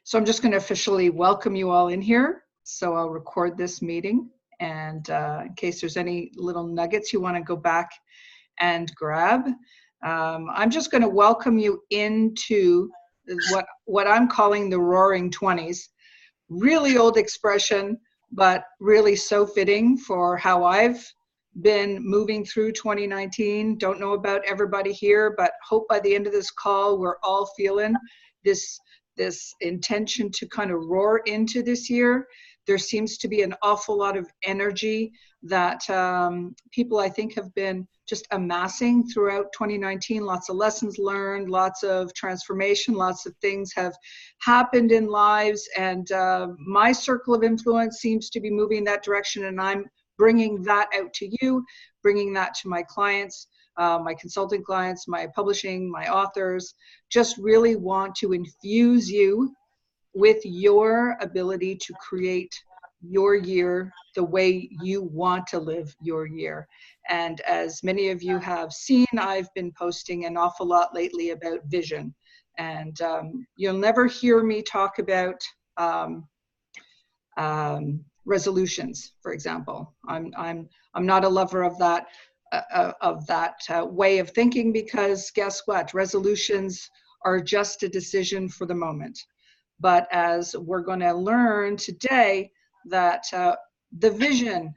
So I'm just going to officially welcome you all in here. So I'll record this meeting, and in case there's any little nuggets you want to go back and grab. I'm just going to welcome you into what I'm calling the Roaring 20s. Really old expression, but really so fitting for how I've been moving through 2019. Don't know about everybody here, but hope by the end of this call, we're all feeling this intention to kind of roar into this year. There seems to be an awful lot of energy that people, I think, have been just amassing throughout 2019. Lots of lessons learned, lots of transformation, lots of things have happened in lives. And my circle of influence seems to be moving in that direction. And I'm bringing that out to you, bringing that to my clients, my consulting clients, my publishing, my authors. Just really want to infuse you with your ability to create your year the way you want to live your year. And as many of you have seen, I've been posting an awful lot lately about vision. And you'll never hear me talk about resolutions, for example. I'm not a lover of that way of thinking, because guess what? Resolutions are just a decision for the moment. But as we're going to learn today, that the vision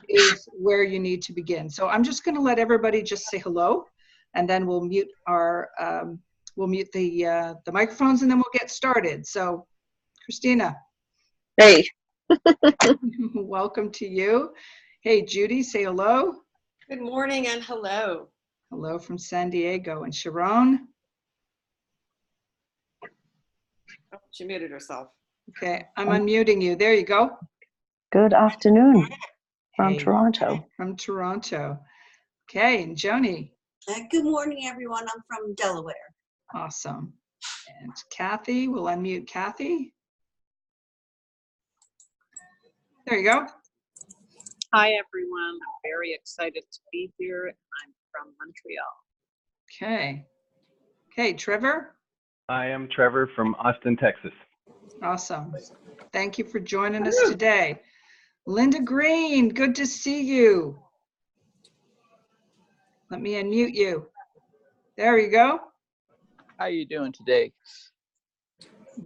is where you need to begin. So I'm just going to let everybody just say hello, and then we'll mute the microphones, and then we'll get started. So, Christina. Hey. Welcome to you. Hey, Judy, say hello. Good morning and hello. Hello from San Diego. And Sharon. Oh, she muted herself. Okay, I'm unmuting you. There you go. Good afternoon from Hey, Toronto. From Toronto. Okay, and Joni. Good morning, everyone. I'm from Delaware. Awesome. And Kathy, we'll unmute Kathy. There you go. Hi, everyone. I'm very excited to be here. I'm from Montreal. Okay. Okay, Trevor. I am Trevor from Austin, Texas. Awesome. Thank you for joining us today. Linda Green, good to see you. Let me unmute you. There you go. How are you doing today?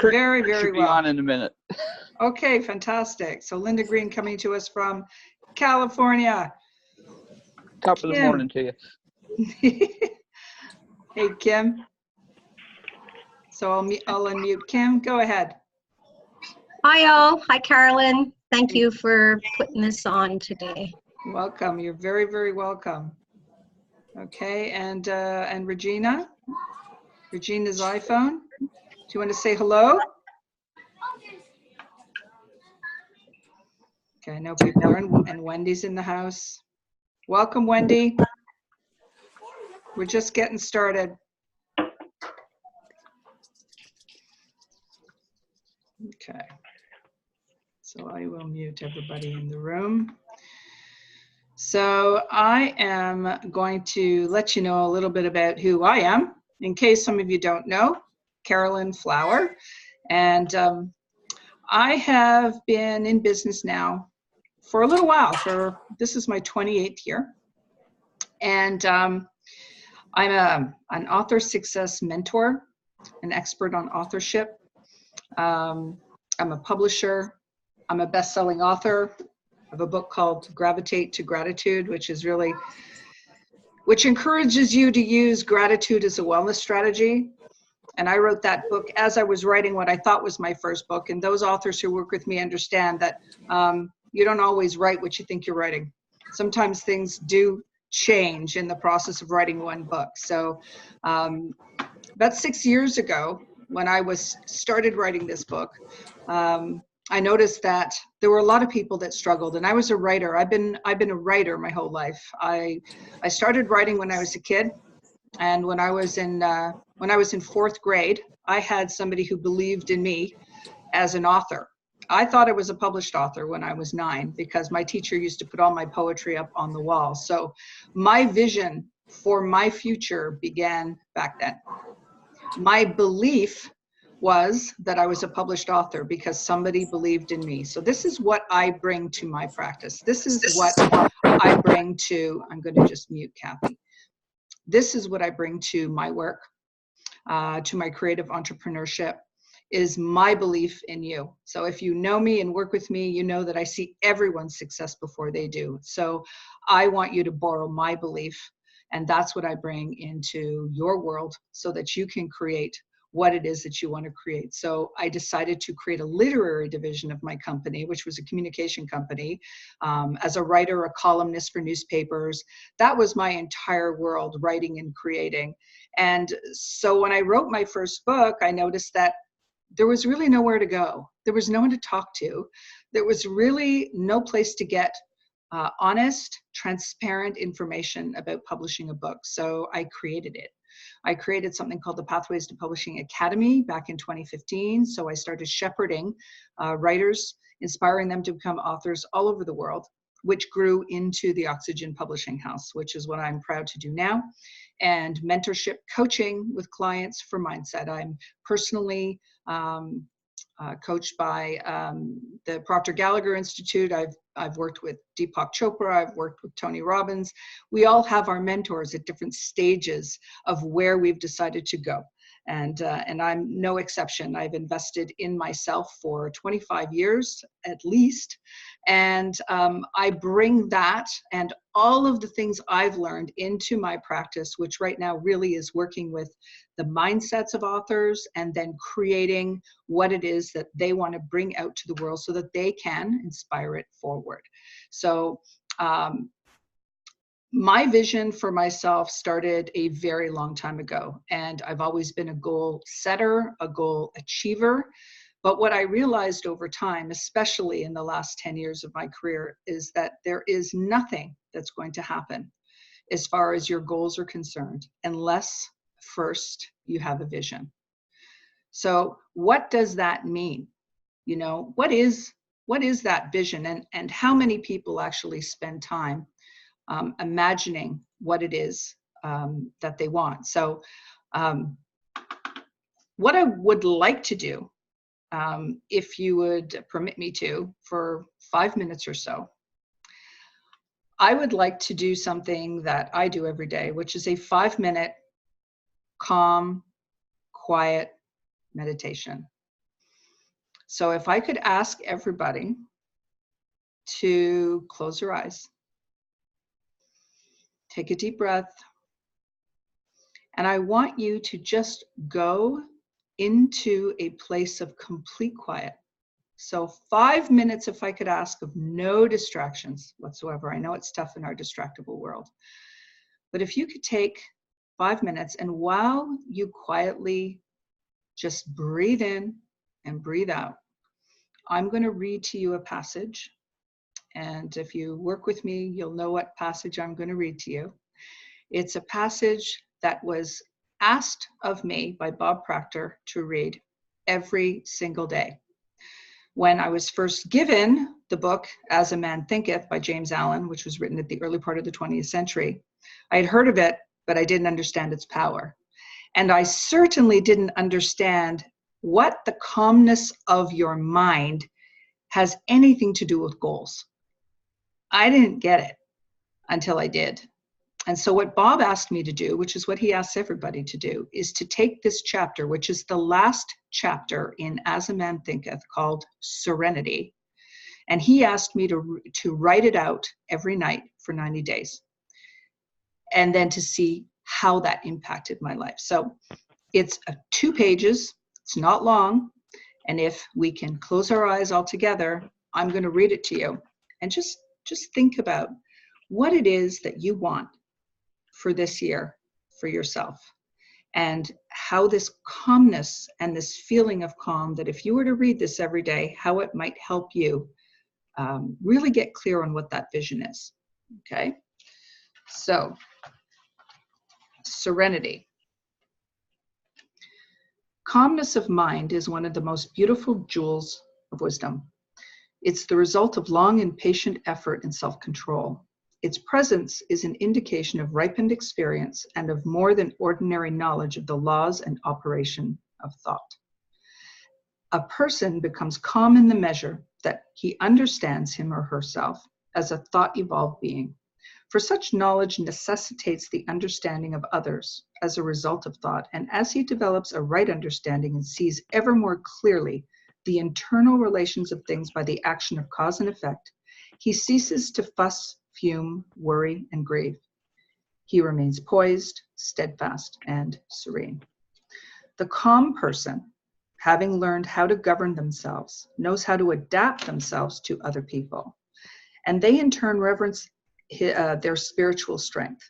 Very, very should be well. on in a minute. Okay, fantastic. So Linda Green coming to us from California. Top of the morning to you. Hey, Kim. So I'll unmute Kim. Go ahead. Hi, all. Hi, Carolyn. Thank you for putting this on today. Welcome. You're very, very welcome. Okay, and Regina. Regina's iPhone. Do you want to say hello? Okay, I know people are in, and Wendy's in the house. Welcome, Wendy. We're just getting started. Okay. So I will mute everybody in the room. So I am going to let you know a little bit about who I am, in case some of you don't know. Carolyn Flower. And I have been in business now for a little while. This is my 28th year. And I'm an author success mentor, an expert on authorship. I'm a publisher. I'm a best-selling author of a book called Gravitate to Gratitude, which encourages you to use gratitude as a wellness strategy. And I wrote that book as I was writing what I thought was my first book. And those authors who work with me understand that you don't always write what you think you're writing. Sometimes things do change in the process of writing one book. So about 6 years ago, when I started writing this book, I noticed that there were a lot of people that struggled, and I was a writer. I've been a writer my whole life. I started writing when I was a kid, and when I was in fourth grade, I had somebody who believed in me as an author. I thought I was a published author when I was 9 because my teacher used to put all my poetry up on the wall. So my vision for my future began back then. My belief was that I was a published author because somebody believed in me. So this is what I bring to my practice. This is what I bring to, I'm going to just mute Kathy. This is what I bring to my work, to my creative entrepreneurship, is my belief in you. So if you know me and work with me, you know that I see everyone's success before they do. So I want you to borrow my belief, and that's what I bring into your world so that you can create what it is that you want to create. So I decided to create a literary division of my company, which was a communication company. As a writer, a columnist for newspapers, that was my entire world, writing and creating. And so when I wrote my first book, I noticed that there was really nowhere to go. There was no one to talk to. There was really no place to get honest, transparent information about publishing a book. So I created it. I created something called the Pathways to Publishing Academy back in 2015. So I started shepherding writers, inspiring them to become authors all over the world, which grew into the Oxygen Publishing House, which is what I'm proud to do now. And mentorship coaching with clients for mindset. I'm personally coached by the Proctor Gallagher Institute. I've worked with Deepak Chopra. I've worked with Tony Robbins. We all have our mentors at different stages of where we've decided to go. And I'm no exception. I've invested in myself for 25 years at least. And I bring that and all of the things I've learned into my practice, which right now really is working with the mindsets of authors and then creating what it is that they want to bring out to the world so that they can inspire it forward. So my vision for myself started a very long time ago, and I've always been a goal setter, a goal achiever. But what I realized over time, especially in the last 10 years of my career, is that there is nothing that's going to happen as far as your goals are concerned, unless first you have a vision. So what does that mean? You know, what is that vision, and how many people actually spend time imagining what it is that they want? So what I would like to do, if you would permit me to, for 5 minutes or so, I would like to do something that I do every day, which is a 5-minute calm, quiet meditation. So if I could ask everybody to close your eyes, take a deep breath, and I want you to just go into a place of complete quiet. So 5 minutes, if I could ask, of no distractions whatsoever. I know it's tough in our distractible world, but if you could take 5 minutes, and while you quietly just breathe in and breathe out, I'm going to read to you a passage. And if you work with me, you'll know what passage I'm going to read to you. It's a passage that was asked of me by Bob Proctor to read every single day. When I was first given the book, As a Man Thinketh by James Allen, which was written at the early part of the 20th century, I had heard of it, but I didn't understand its power. And I certainly didn't understand what the calmness of your mind has anything to do with goals. I didn't get it until I did. And so what Bob asked me to do, which is what he asks everybody to do, is to take this chapter, which is the last chapter in As a Man Thinketh, called Serenity. And he asked me to write it out every night for 90 days. And then to see how that impacted my life. So it's 2 pages, it's not long. And if we can close our eyes all together, I'm going to read it to you. And just think about what it is that you want for this year for yourself, and how this calmness and this feeling of calm, that if you were to read this every day, how it might help you really get clear on what that vision is. Okay, so serenity. Calmness of mind is one of the most beautiful jewels of wisdom. It's the result of long and patient effort and self-control. Its presence is an indication of ripened experience and of more than ordinary knowledge of the laws and operation of thought. A person becomes calm in the measure that he understands him or herself as a thought-evolved being. For such knowledge necessitates the understanding of others as a result of thought, and as he develops a right understanding and sees ever more clearly the internal relations of things by the action of cause and effect, he ceases to fuss, fume, worry, and grieve. He remains poised, steadfast, and serene. The calm person, having learned how to govern themselves, knows how to adapt themselves to other people, and they in turn reverence their spiritual strength.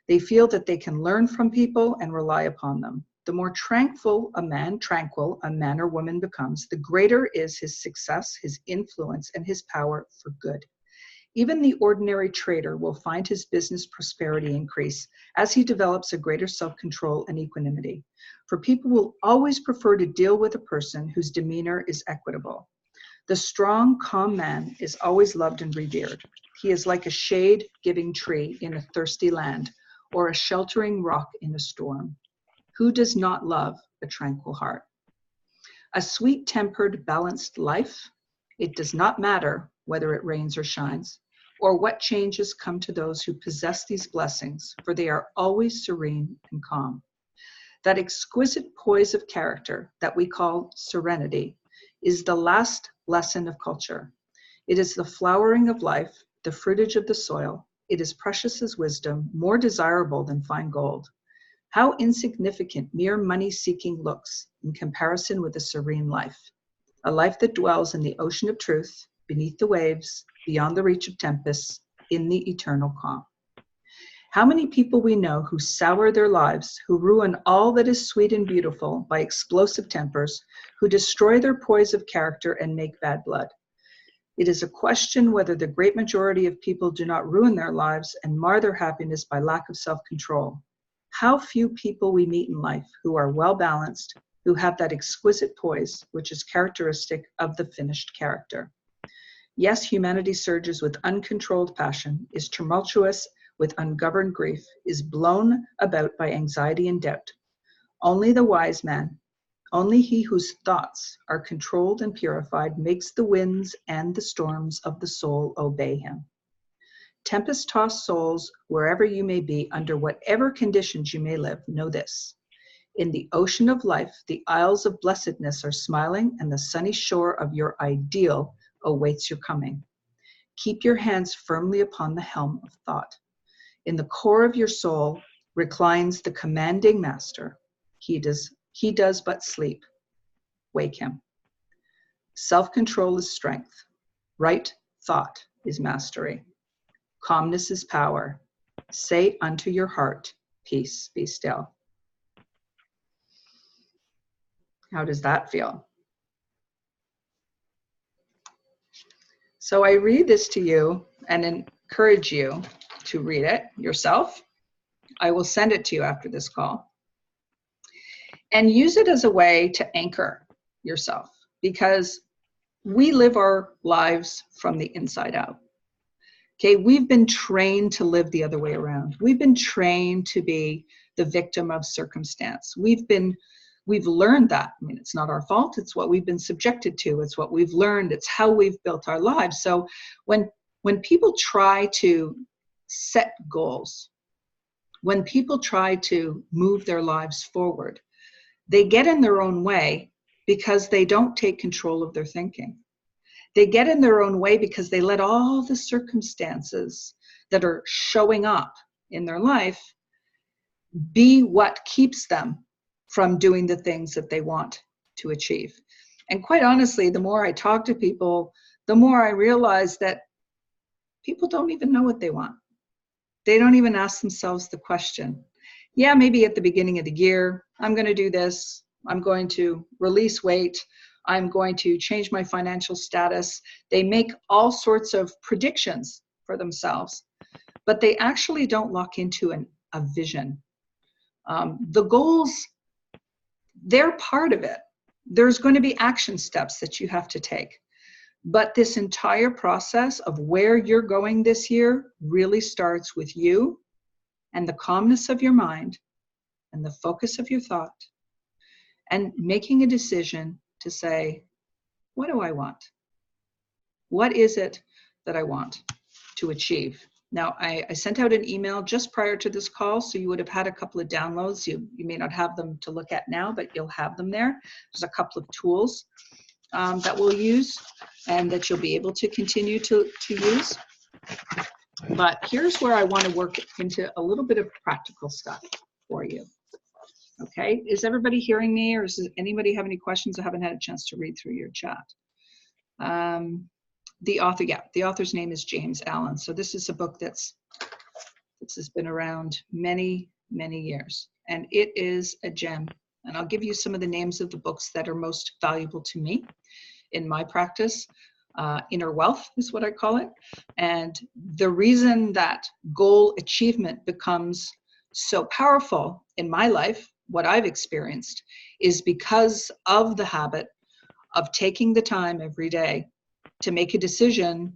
They feel that they can learn from people and rely upon them. The more tranquil a man or woman becomes, the greater is his success, his influence, and his power for good. Even the ordinary trader will find his business prosperity increase as he develops a greater self-control and equanimity. For people will always prefer to deal with a person whose demeanor is equitable. The strong, calm man is always loved and revered. He is like a shade-giving tree in a thirsty land, or a sheltering rock in a storm. Who does not love a tranquil heart? A sweet-tempered, balanced life, it does not matter whether it rains or shines, or what changes come to those who possess these blessings, for they are always serene and calm. That exquisite poise of character that we call serenity is the last lesson of culture. It is the flowering of life, the fruitage of the soil. It is precious as wisdom, more desirable than fine gold. How insignificant mere money-seeking looks in comparison with a serene life, a life that dwells in the ocean of truth, beneath the waves, beyond the reach of tempests, in the eternal calm. How many people we know who sour their lives, who ruin all that is sweet and beautiful by explosive tempers, who destroy their poise of character and make bad blood. It is a question whether the great majority of people do not ruin their lives and mar their happiness by lack of self-control. How few people we meet in life who are well-balanced, who have that exquisite poise, which is characteristic of the finished character. Yes, humanity surges with uncontrolled passion, is tumultuous with ungoverned grief, is blown about by anxiety and doubt. Only the wise man, only he whose thoughts are controlled and purified, makes the winds and the storms of the soul obey him. Tempest-tossed souls, wherever you may be, under whatever conditions you may live, know this. In the ocean of life, the isles of blessedness are smiling, and the sunny shore of your ideal awaits your coming. Keep your hands firmly upon the helm of thought. In the core of your soul reclines the commanding master. He does but sleep. Wake him. Self-control is strength. Right thought is mastery. Calmness is power. Say unto your heart, peace, be still. How does that feel? So I read this to you and encourage you to read it yourself. I will send it to you after this call. And use it as a way to anchor yourself, because we live our lives from the inside out. Okay, we've been trained to live the other way around. We've been trained to be the victim of circumstance. We've learned that. I mean, it's not our fault. It's what we've been subjected to. It's what we've learned. It's how we've built our lives. So when people try to set goals, when people try to move their lives forward, they get in their own way because they don't take control of their thinking. They get in their own way because they let all the circumstances that are showing up in their life be what keeps them from doing the things that they want to achieve. And quite honestly, the more I talk to people, the more I realize that people don't even know what they want. They don't even ask themselves the question. Yeah, maybe at the beginning of the year, I'm going to do this. I'm going to release weight. I'm going to change my financial status. They make all sorts of predictions for themselves, but they actually don't lock into a vision. The goals, they're part of it. There's going to be action steps that you have to take. But this entire process of where you're going this year really starts with you and the calmness of your mind and the focus of your thought and making a decision to say, what do I want? What is it that I want to achieve? Now, I sent out an email just prior to this call, so you would have had a couple of downloads. You may not have them to look at now, but you'll have them there. There's a couple of tools that we'll use and that you'll be able to continue to use. But here's where I want to work into a little bit of practical stuff for you. Okay, is everybody hearing me, or does anybody have any questions? I haven't had a chance to read through your chat. The author's name is James Allen. So this is a book this has been around many, many years, and it is a gem. And I'll give you some of the names of the books that are most valuable to me in my practice. Inner wealth is what I call it. And the reason that goal achievement becomes so powerful in my life, what I've experienced, is because of the habit of taking the time every day to make a decision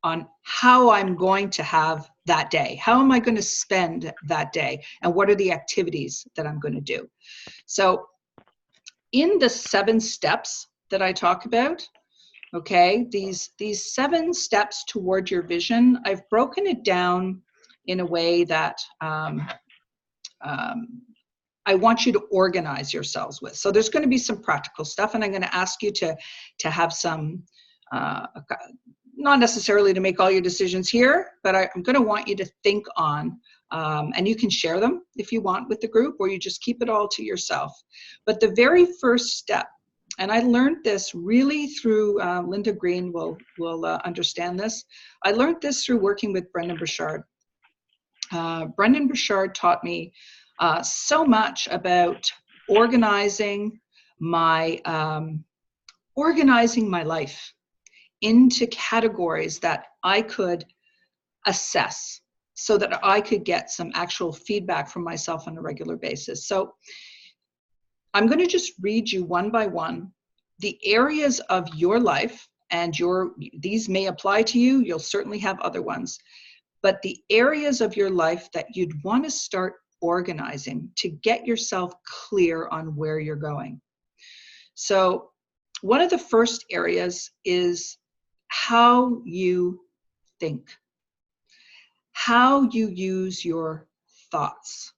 on how I'm going to have that day. How am I going to spend that day? And what are the activities that I'm going to do? So in the 7 steps that I talk about, okay, these 7 steps toward your vision, I've broken it down in a way that I want you to organize yourselves with. So there's going to be some practical stuff, and I'm going to ask you to have some, not necessarily to make all your decisions here, but I'm going to want you to think on, and you can share them if you want with the group, or you just keep it all to yourself. But the very first step, and I learned this really through, Linda Green will understand this. I learned this through working with Brendan Burchard. Brendan Burchard taught me so much about organizing my life into categories that I could assess so that I could get some actual feedback from myself on a regular basis. So I'm going to just read you one by one the areas of your life, and these may apply to you. You'll certainly have other ones, but the areas of your life that you'd want to start organizing to get yourself clear on where you're going. So one of the first areas is how you think, how you use your thoughts.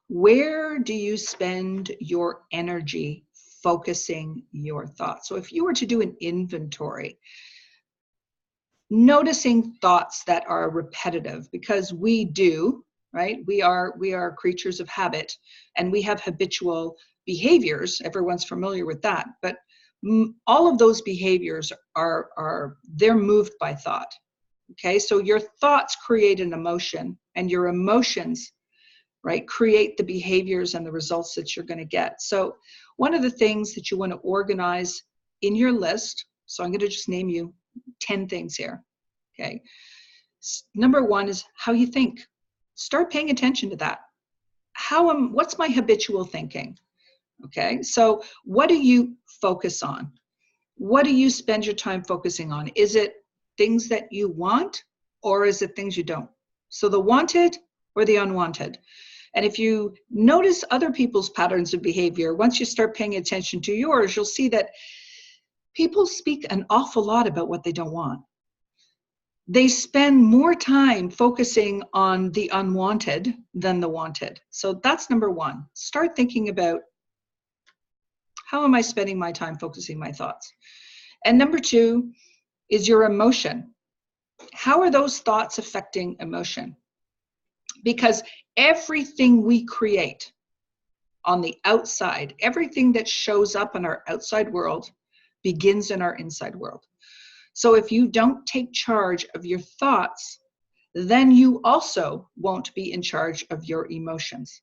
Where do you spend your energy focusing your thoughts? So if you were to do an inventory, noticing thoughts that are repetitive, because we do, right? We are creatures of habit, and we have habitual behaviors. Everyone's familiar with that, but all of those behaviors they're moved by thought. Okay, so your thoughts create an emotion, and your emotions, right, create the behaviors and the results that you're going to get. So one of the things that you want to organize in your list, so I'm going to just name you 10 things here. Okay, number 1 is how you think. Start paying attention to that. What's my habitual thinking? Okay, so what do you focus on? What do you spend your time focusing on? Is it things that you want, or is it things you don't? So the wanted or the unwanted. And if you notice other people's patterns of behavior, once you start paying attention to yours, you'll see that people speak an awful lot about what they don't want. They spend more time focusing on the unwanted than the wanted. So that's number 1. Start thinking about, how am I spending my time focusing my thoughts? And number 2 is your emotion. How are those thoughts affecting emotion? Because everything we create on the outside, everything that shows up in our outside world begins in our inside world. So if you don't take charge of your thoughts, then you also won't be in charge of your emotions.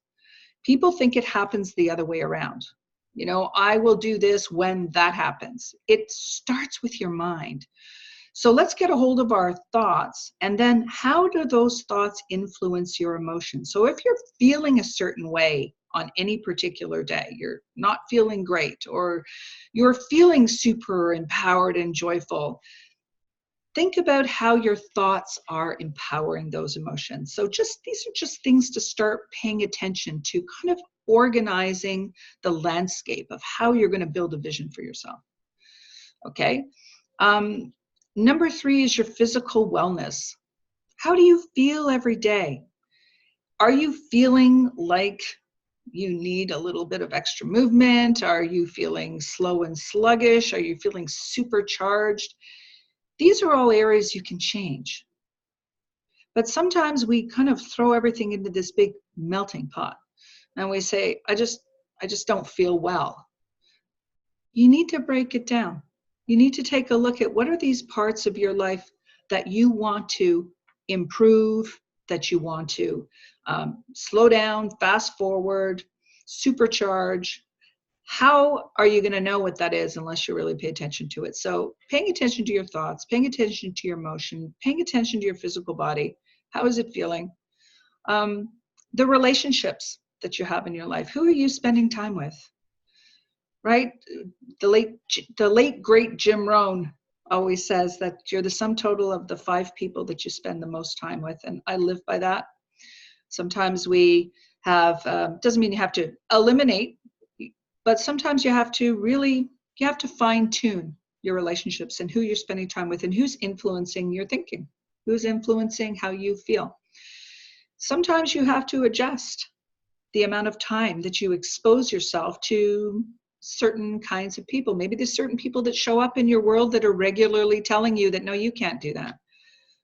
People think it happens the other way around. You know, I will do this when that happens. It starts with your mind. So let's get a hold of our thoughts, and then how do those thoughts influence your emotions? So if you're feeling a certain way on any particular day, you're not feeling great, or you're feeling super empowered and joyful, think about how your thoughts are empowering those emotions. So these are just things to start paying attention to, kind of organizing the landscape of how you're going to build a vision for yourself. Okay. Number 3 is your physical wellness. How do you feel every day? Are you feeling like you need a little bit of extra movement? Are you feeling slow and sluggish? Are you feeling supercharged? These are all areas you can change. But sometimes we kind of throw everything into this big melting pot and we say, I just don't feel well. You need to break it down. You need to take a look at what are these parts of your life that you want to improve, that you want to slow down, fast forward, supercharge. How are you going to know what that is unless you really pay attention to it? So paying attention to your thoughts, paying attention to your emotion, paying attention to your physical body. How is it feeling? The relationships that you have in your life. Who are you spending time with? Right? The late great Jim Rohn always says that you're the sum total of the 5 people that you spend the most time with. And I live by that. Sometimes we have, doesn't mean you have to eliminate, but sometimes you have to fine tune your relationships and who you're spending time with and who's influencing your thinking, who's influencing how you feel. Sometimes you have to adjust the amount of time that you expose yourself to certain kinds of people. Maybe there's certain people that show up in your world that are regularly telling you that, no, you can't do that.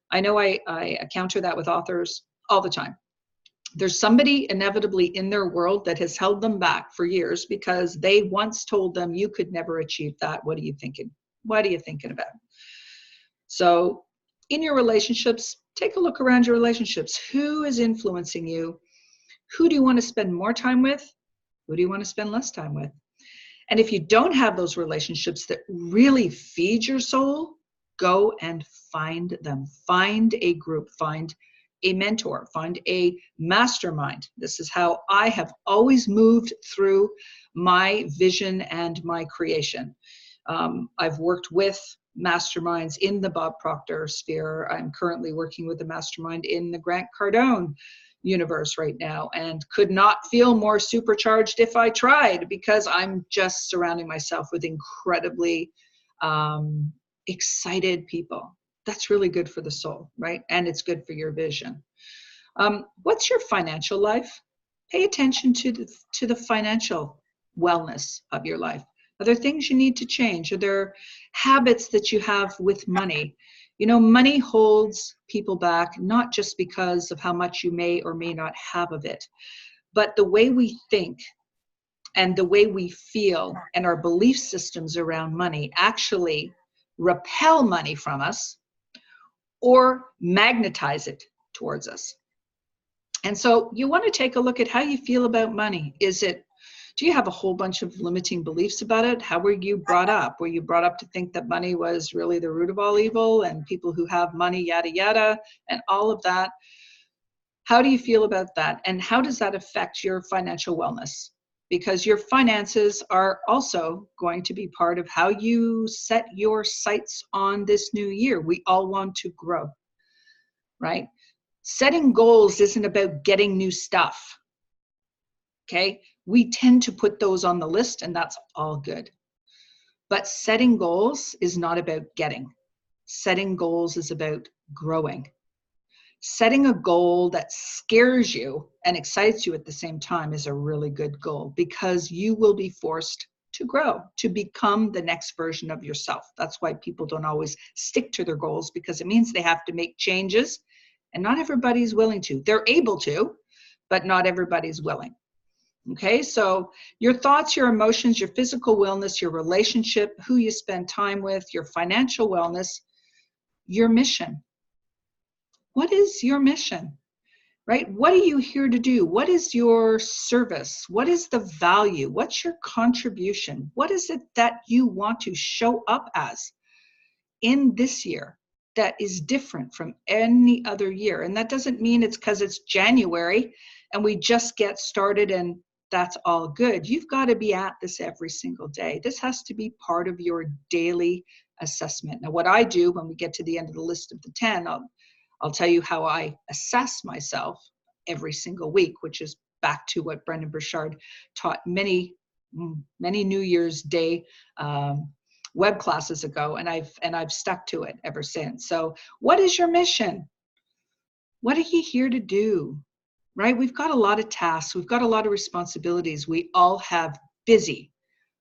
I know I encounter that with authors all the time. There's somebody inevitably in their world that has held them back for years because they once told them you could never achieve that. What are you thinking? What are you thinking about? So in your relationships, take a look around your relationships. Who is influencing you? Who do you want to spend more time with? Who do you want to spend less time with? And if you don't have those relationships that really feed your soul, go and find them. Find a group, find a mentor, find a mastermind. This is how I have always moved through my vision and my creation. I've worked with masterminds in the Bob Proctor sphere. I'm currently working with a mastermind in the Grant Cardone universe right now and could not feel more supercharged if I tried, because I'm just surrounding myself with incredibly excited people. That's really good for the soul, right? And it's good for your vision. What's your financial life? Pay attention to the financial wellness of your life. Are there things you need to change? Are there habits that you have with money? You know, money holds people back, not just because of how much you may or may not have of it, but the way we think and the way we feel and our belief systems around money actually repel money from us or magnetize it towards us. And so you want to take a look at how you feel about money. Do you have a whole bunch of limiting beliefs about it? How were you brought up? Were you brought up to think that money was really the root of all evil and people who have money, yada, yada, and all of that? How do you feel about that? And how does that affect your financial wellness? Because your finances are also going to be part of how you set your sights on this new year. We all want to grow, right? Setting goals isn't about getting new stuff, okay? We tend to put those on the list and that's all good. But setting goals is not about getting. Setting goals is about growing. Setting a goal that scares you and excites you at the same time is a really good goal, because you will be forced to grow, to become the next version of yourself. That's why people don't always stick to their goals, because it means they have to make changes, and not everybody's willing to. They're able to, but not everybody's willing. Okay, so your thoughts, your emotions, your physical wellness, your relationship, who you spend time with, your financial wellness, your mission. What is your mission, right? What are you here to do? What is your service? What is the value? What's your contribution? What is it that you want to show up as in this year that is different from any other year? And that doesn't mean it's because it's January and we just get started and that's all good. You've got to be at this every single day. This has to be part of your daily assessment. Now, what I do when we get to the end of the list of the 10, I'll tell you how I assess myself every single week, which is back to what Brendan Burchard taught many New Year's Day web classes ago, and I've stuck to it ever since. So, what is your mission? What are you here to do? Right? We've got a lot of tasks. We've got a lot of responsibilities. We all have busy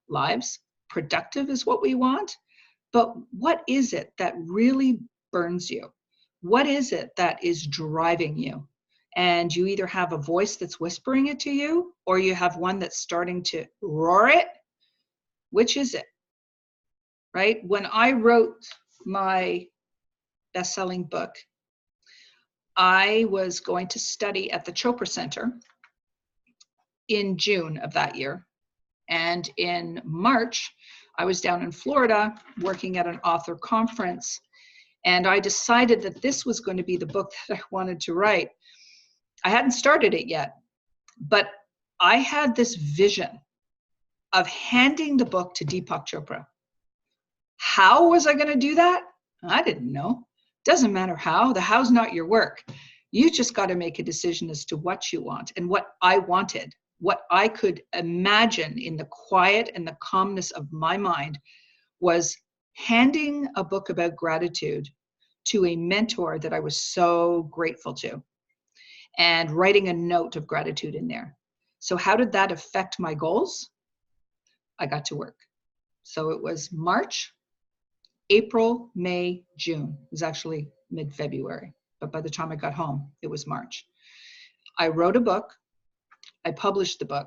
lives. Productive is what we want. But what is it that really burns you? What is it that is driving you? And you either have a voice that's whispering it to you, or you have one that's starting to roar it. Which is it? Right? When I wrote my best-selling book, I was going to study at the Chopra Center in June of that year. And in March, I was down in Florida working at an author conference. And I decided that this was going to be the book that I wanted to write. I hadn't started it yet, but I had this vision of handing the book to Deepak Chopra. How was I going to do that? I didn't know. Doesn't matter how. The how's not your work. You just got to make a decision as to what you want. And what I wanted, what I could imagine in the quiet and the calmness of my mind, was handing a book about gratitude to a mentor that I was so grateful to, and writing a note of gratitude in there. So how did that affect my goals? I got to work. So it was March, April, May, June. It was actually mid-February, but by the time I got home, it was March. I wrote a book. I published the book.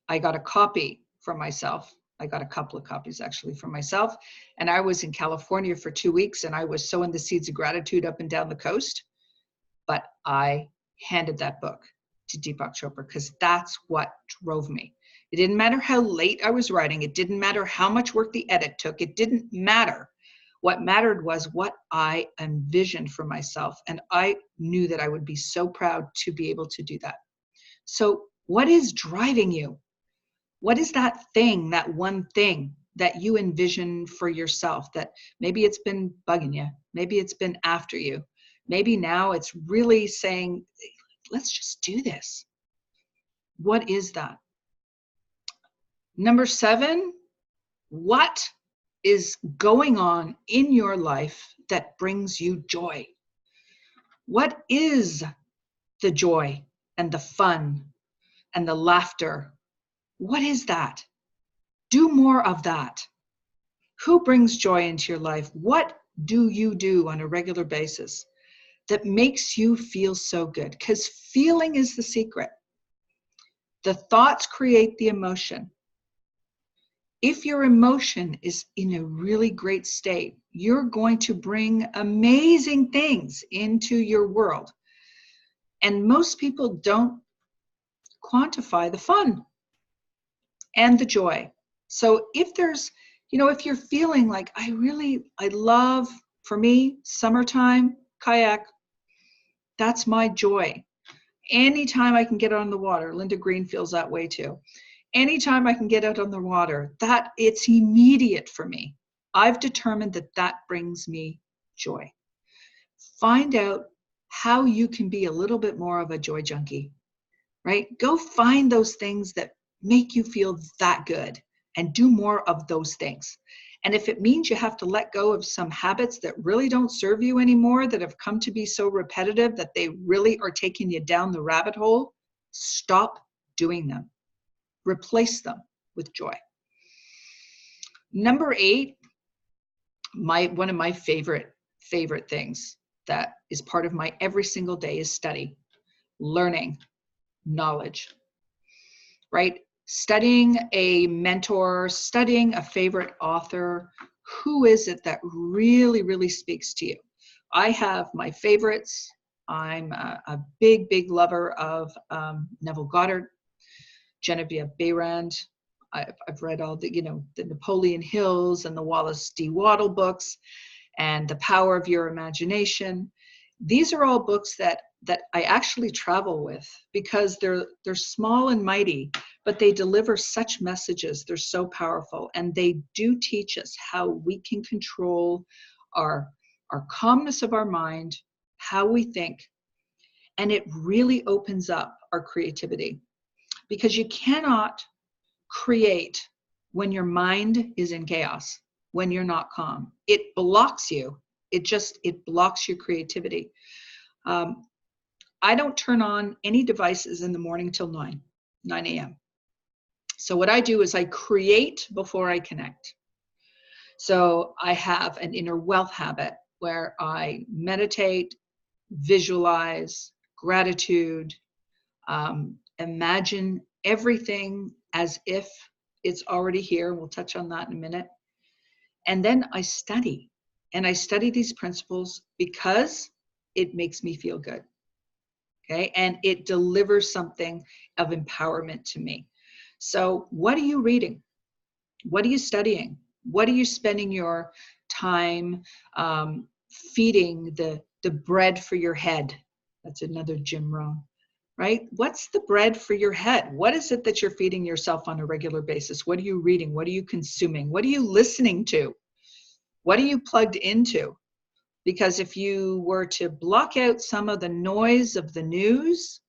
I got a copy for myself. I got a couple of copies actually for myself. And I was in California for 2 weeks, and I was sowing the seeds of gratitude up and down the coast. But I handed that book to Deepak Chopra because that's what drove me. It didn't matter how late I was writing. It didn't matter how much work the edit took. It didn't matter. What mattered was what I envisioned for myself. And I knew that I would be so proud to be able to do that. So what is driving you? What is that thing, that one thing that you envision for yourself that maybe it's been bugging you? Maybe it's been after you. Maybe now it's really saying, let's just do this. What is that? Number 7, what is going on in your life that brings you joy? What is the joy and the fun and the laughter? What is that? Do more of that. Who brings joy into your life? What do you do on a regular basis that makes you feel so good? Because feeling is the secret. The thoughts create the emotion. If your emotion is in a really great state, you're going to bring amazing things into your world. And most people don't quantify the fun and the joy. So if there's, if you're feeling like, I love, for me, summertime, kayak, that's my joy. Anytime I can get on the water, Linda Green feels that way too. Anytime I can get out on the water, that it's immediate for me. I've determined that that brings me joy. Find out how you can be a little bit more of a joy junkie, right? Go find those things that make you feel that good and do more of those things. And if it means you have to let go of some habits that really don't serve you anymore, that have come to be so repetitive that they really are taking you down the rabbit hole, stop doing them. Replace them with joy. Number 8, one of my favorite things that is part of my every single day is study, learning, knowledge, right? Studying a mentor, studying a favorite author. Who is it that really, really speaks to you? I have my favorites. I'm a big, big lover of Neville Goddard, Genevieve Behrend. I've read all the, the Napoleon Hills and the Wallace D. Waddell books and The Power of Your Imagination. These are all books that that I actually travel with, because they're small and mighty, but they deliver such messages. They're so powerful, and they do teach us how we can control our calmness of our mind, how we think, and it really opens up our creativity, because you cannot create when your mind is in chaos, when you're not calm. It blocks you. It blocks your creativity. I don't turn on any devices in the morning till 9 a.m. So what I do is I create before I connect. So I have an inner wealth habit where I meditate, visualize, gratitude, imagine everything as if it's already here. We'll touch on that in a minute. And then I study. And I study these principles because it makes me feel good. Okay, and it delivers something of empowerment to me. So what are you reading? What are you studying? What are you spending your time feeding the bread for your head? That's another Jim Rohn, right? What's the bread for your head? What is it that you're feeding yourself on a regular basis? What are you reading? What are you consuming? What are you listening to? What are you plugged into? Because if you were to block out some of the noise of the news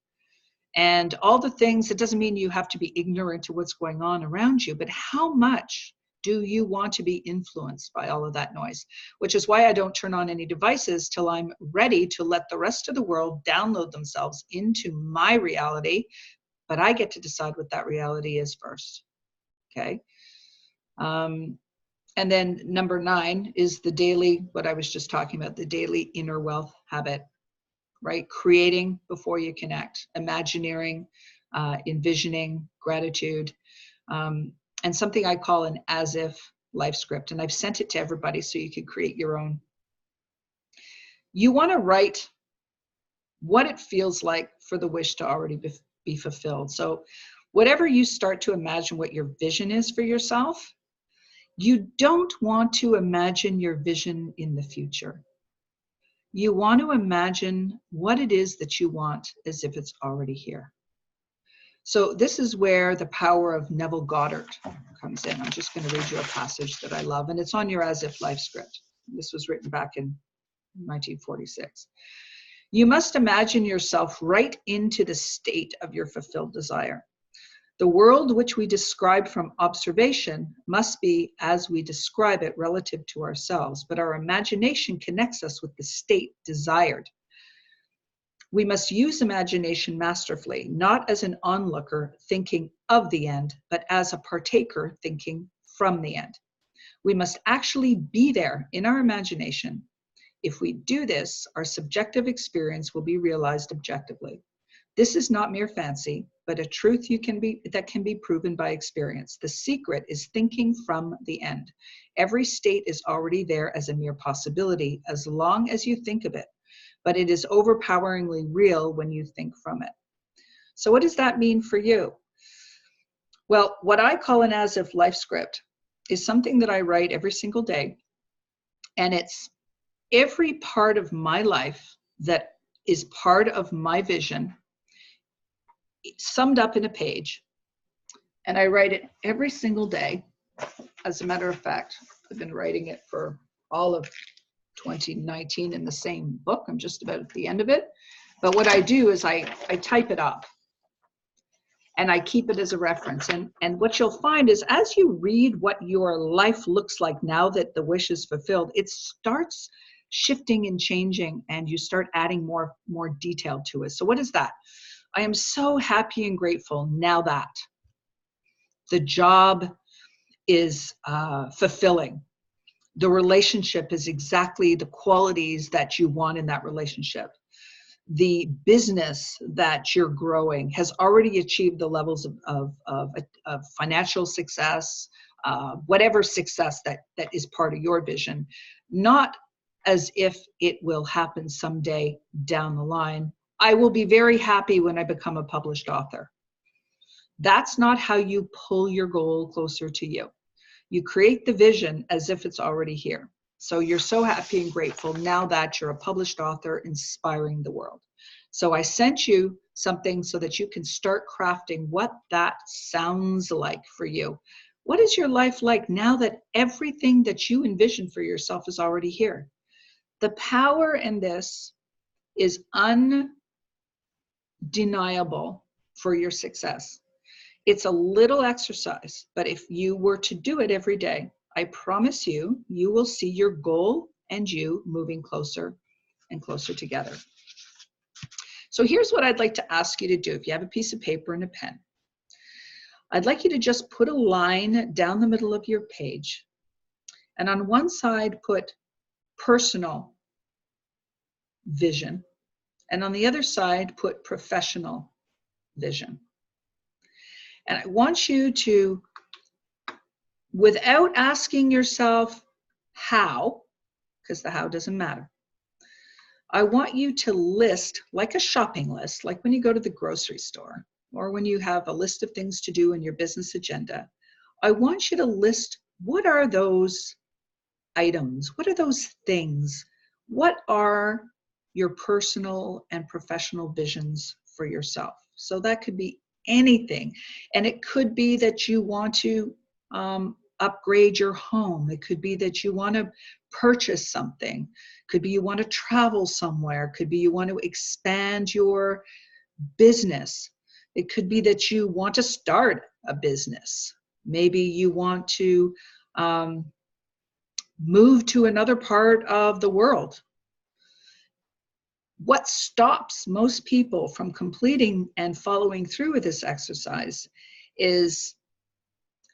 and all the things, it doesn't mean you have to be ignorant to what's going on around you, but how much do you want to be influenced by all of that noise? Which is why I don't turn on any devices till I'm ready to let the rest of the world download themselves into my reality, but I get to decide what that reality is first, okay? And then number 9 is the daily, what I was just talking about, the daily inner wealth habit, right? Creating before you connect, imagineering, envisioning, gratitude, and something I call an as if life script. And I've sent it to everybody so you can create your own. You want to write what it feels like for the wish to already be fulfilled. So whatever you start to imagine what your vision is for yourself, you don't want to imagine your vision in the future. You want to imagine what it is that you want as if it's already here. So this is where the power of Neville Goddard comes in. I'm just going to read you a passage that I love, and it's on your as if life script. This was written back in 1946. You must imagine yourself right into the state of your fulfilled desire. The world which we describe from observation must be as we describe it relative to ourselves, but our imagination connects us with the state desired. We must use imagination masterfully, not as an onlooker thinking of the end, but as a partaker thinking from the end. We must actually be there in our imagination. If we do this, our subjective experience will be realized objectively. This is not mere fancy, but a truth that can be proven by experience. The secret is thinking from the end. Every state is already there as a mere possibility, as long as you think of it, but it is overpoweringly real when you think from it. So what does that mean for you? Well, what I call an as if life script is something that I write every single day, and it's every part of my life that is part of my vision summed up in a page, and I write it every single day. As a matter of fact, I've been writing it for all of 2019 in the same book. I'm just about at the end of it. But what I do is I type it up and I keep it as a reference. And what you'll find is as you read what your life looks like now that the wish is fulfilled, it starts shifting and changing, and you start adding more detail to it. So what is that? I am so happy and grateful now that the job is fulfilling. The relationship is exactly the qualities that you want in that relationship. The business that you're growing has already achieved the levels of financial success, whatever success that is part of your vision, not as if it will happen someday down the line. I will be very happy when I become a published author. That's not how you pull your goal closer to you. You create the vision as if it's already here. So you're so happy and grateful now that you're a published author inspiring the world. So I sent you something so that you can start crafting what that sounds like for you. What is your life like now that everything that you envision for yourself is already here? The power in this is undeniable for your success. It's a little exercise, but if you were to do it every day, I promise you, you will see your goal and you moving closer and closer together. So here's what I'd like to ask you to do. If you have a piece of paper and a pen, I'd like you to just put a line down the middle of your page. And on one side, put personal vision. And on the other side, put professional vision. And I want you to, without asking yourself how, because the how doesn't matter, I want you to list, like a shopping list, like when you go to the grocery store or when you have a list of things to do in your business agenda. I want you to list, what are those items? What are those things? What are your personal and professional visions for yourself? So that could be anything. And it could be that you want to upgrade your home. It could be that you want to purchase something. Could be you want to travel somewhere. Could be you want to expand your business. It could be that you want to start a business. Maybe you want to move to another part of the world. What stops most people from completing and following through with this exercise is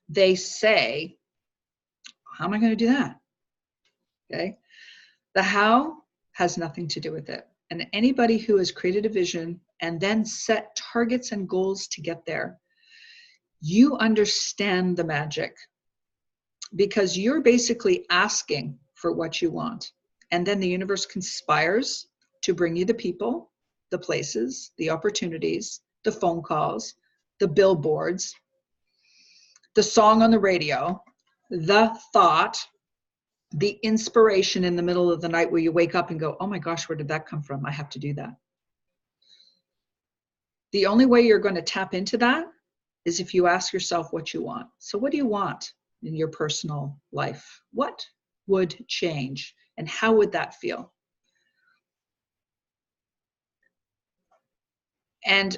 they say, how am I going to do that? Okay. The how has nothing to do with it. And anybody who has created a vision and then set targets and goals to get there, you understand the magic, because you're basically asking for what you want. And then the universe conspires to bring you the people, the places, the opportunities, the phone calls, the billboards, the song on the radio, the thought, the inspiration in the middle of the night where you wake up and go, oh my gosh, where did that come from? I have to do that. The only way you're going to tap into that is if you ask yourself what you want. So what do you want in your personal life? What would change and how would that feel? And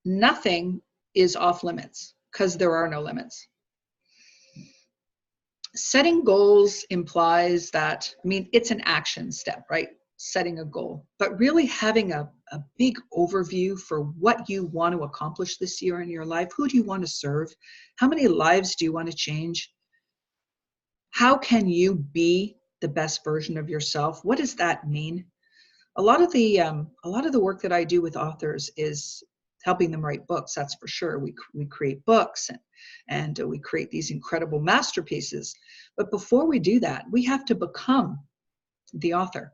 nothing is off limits because there are no limits. Setting goals implies that, I mean, it's an action step, right? Setting a goal, but really having a big overview for what you want to accomplish this year in your life. Who do you want to serve? How many lives do you want to change? How can you be the best version of yourself? What does that mean? A lot of the work that I do with authors is helping them write books. That's for sure. We create books and we create these incredible masterpieces. But before we do that, we have to become the author.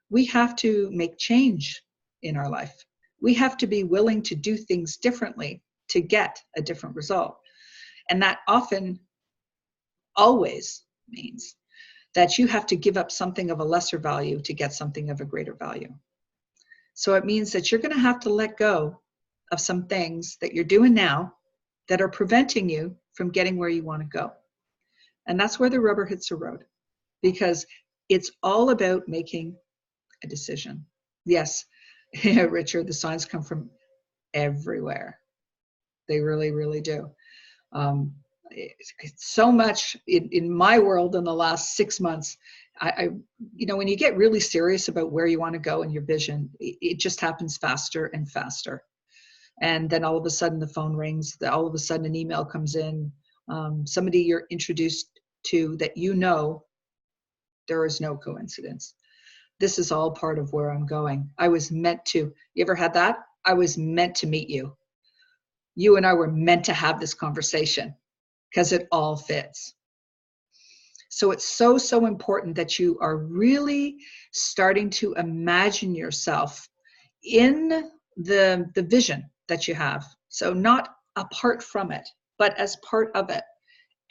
We have to make change in our life. We have to be willing to do things differently to get a different result. And that often, always means that you have to give up something of a lesser value to get something of a greater value. So it means that you're going to have to let go of some things that you're doing now that are preventing you from getting where you want to go. And that's where the rubber hits the road, because it's all about making a decision. Yes, Richard, the signs come from everywhere. They really, really do. It's so much in my world in the last 6 months. When you get really serious about where you want to go in your vision, it just happens faster and faster. And then all of a sudden the phone rings, all of a sudden an email comes in, somebody you're introduced to that there is no coincidence. This is all part of where I'm going. I was meant to. You ever had that? I was meant to meet you. You and I were meant to have this conversation because it all fits. So it's so, so important that you are really starting to imagine yourself in the vision that you have. So not apart from it, but as part of it.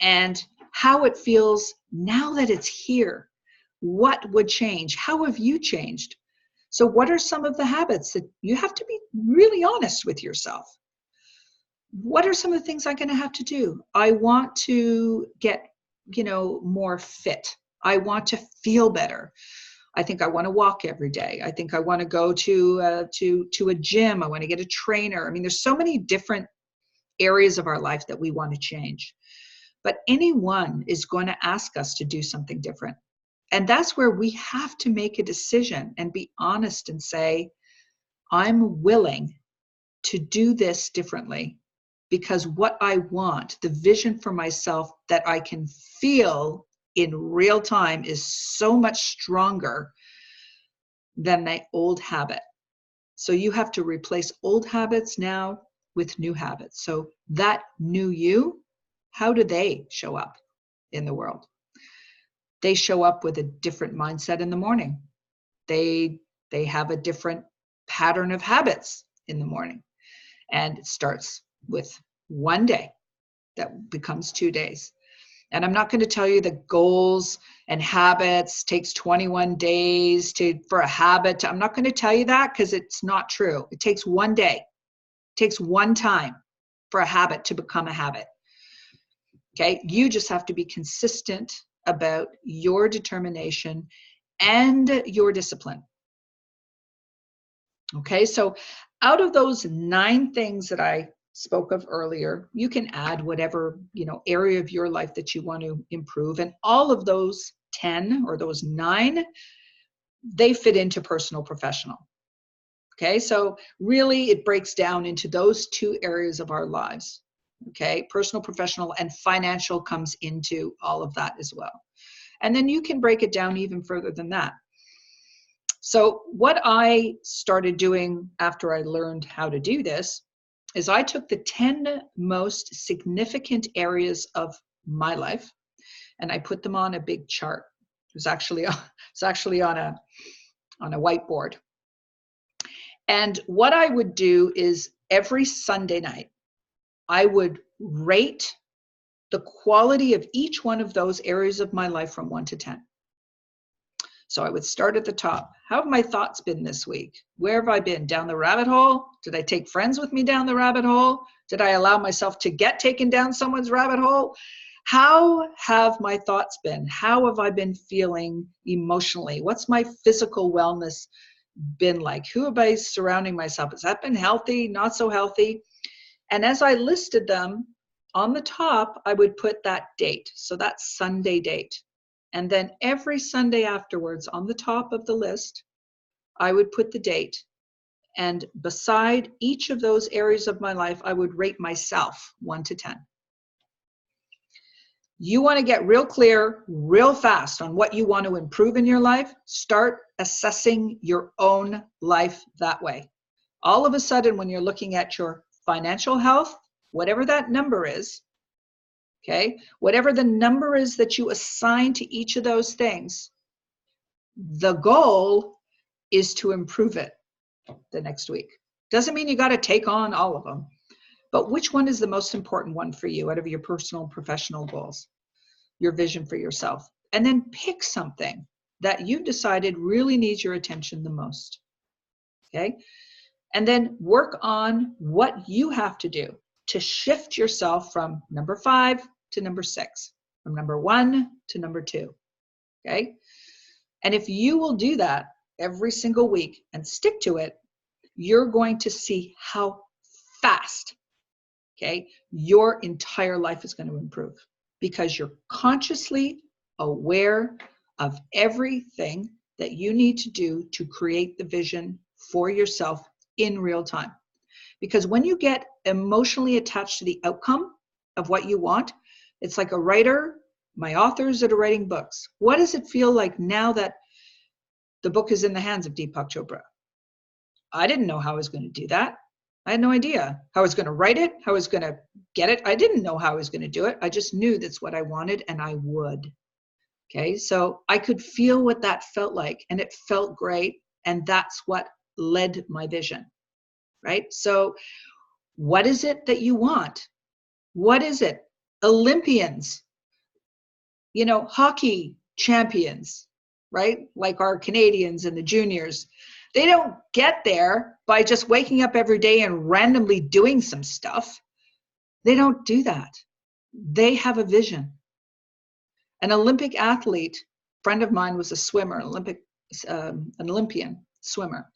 And how it feels now that it's here. What would change? How have you changed? So what are some of the habits that you have to be really honest with yourself? What are some of the things I'm going to have to do? I want to get, more fit. I want to feel better. I think I want to walk every day. I think I want to go to a gym. I want to get a trainer. I mean, there's so many different areas of our life that we want to change. But anyone is going to ask us to do something different. And that's where we have to make a decision and be honest and say, I'm willing to do this differently because what I want, the vision for myself that I can feel in real time is so much stronger than my old habit. So you have to replace old habits now with new habits. So that new you, how do they show up in the world? They show up with a different mindset in the morning. They have a different pattern of habits in the morning. And it starts with one day that becomes 2 days. And I'm not going to tell you that goals and habits takes 21 days for a habit. I'm not going to tell you that because it's not true. It takes 1 day. It takes one time for a habit to become a habit. Okay? You just have to be consistent about your determination and your discipline. Okay? So out of those 9 things that I spoke of earlier, you can add whatever, area of your life that you want to improve. And all of those 10 or those 9, they fit into personal professional. Okay, so really it breaks down into those 2 areas of our lives. Okay, personal professional and financial comes into all of that as well. And then you can break it down even further than that. So what I started doing after I learned how to do this is I took the 10 most significant areas of my life and I put them on a big chart. It's actually on a whiteboard. And what I would do is every Sunday night, I would rate the quality of each one of those areas of my life from 1 to 10. So I would start at the top. How have my thoughts been this week? Where have I been? Down the rabbit hole? Did I take friends with me down the rabbit hole? Did I allow myself to get taken down someone's rabbit hole? How have my thoughts been? How have I been feeling emotionally? What's my physical wellness been like? Who am I surrounding myself? Has that been healthy? Not so healthy? And as I listed them, on the top, I would put that date. So that's Sunday date. And then every Sunday afterwards, on the top of the list, I would put the date. And beside each of those areas of my life, I would rate myself 1 to 10. You want to get real clear, real fast on what you want to improve in your life, start assessing your own life that way. All of a sudden, when you're looking at your financial health, whatever that number is, okay, whatever the number is that you assign to each of those things, the goal is to improve it the next week. Doesn't mean you got to take on all of them, but which one is the most important one for you out of your personal and professional goals, your vision for yourself? And then pick something that you've decided really needs your attention the most, okay? And then work on what you have to do to shift yourself from number 5 to number 6, from number 1 to number 2, okay? And if you will do that every single week and stick to it, you're going to see how fast, okay, your entire life is going to improve because you're consciously aware of everything that you need to do to create the vision for yourself in real time. Because when you get emotionally attached to the outcome of what you want, it's like a writer, my authors that are writing books. What does it feel like now that the book is in the hands of Deepak Chopra? I didn't know how I was going to do that. I had no idea how I was going to write it, how I was going to get it. I didn't know how I was going to do it. I just knew that's what I wanted and I would. Okay, so I could feel what that felt like and it felt great. And that's what led my vision, right? So what is it that you want? What is it? Olympians, you know, hockey champions, right? Like our Canadians and the juniors, They don't get there by just waking up every day and randomly doing some stuff. They don't do that. They have a vision. An Olympic athlete, friend of mine was a swimmer, an Olympian swimmer,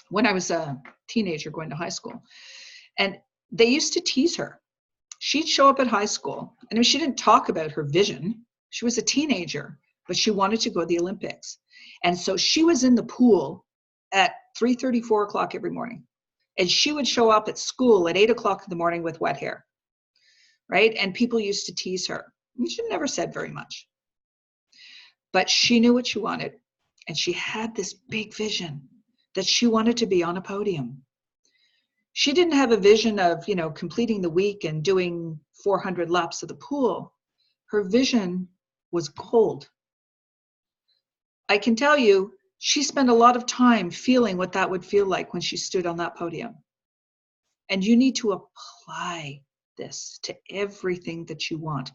when I was a teenager going to high school. And they used to tease her. She'd show up at high school, and she didn't talk about her vision. She was a teenager, but she wanted to go to the Olympics. And so she was in the pool at 3:30, 4 o'clock every morning. And she would show up at school at 8 o'clock in the morning with wet hair, right? And people used to tease her. And she never said very much. But she knew what she wanted. And she had this big vision that she wanted to be on a podium. She didn't have a vision of, completing the week and doing 400 laps of the pool. Her vision was gold. I can tell you, she spent a lot of time feeling what that would feel like when she stood on that podium. And you need to apply this to everything that you want.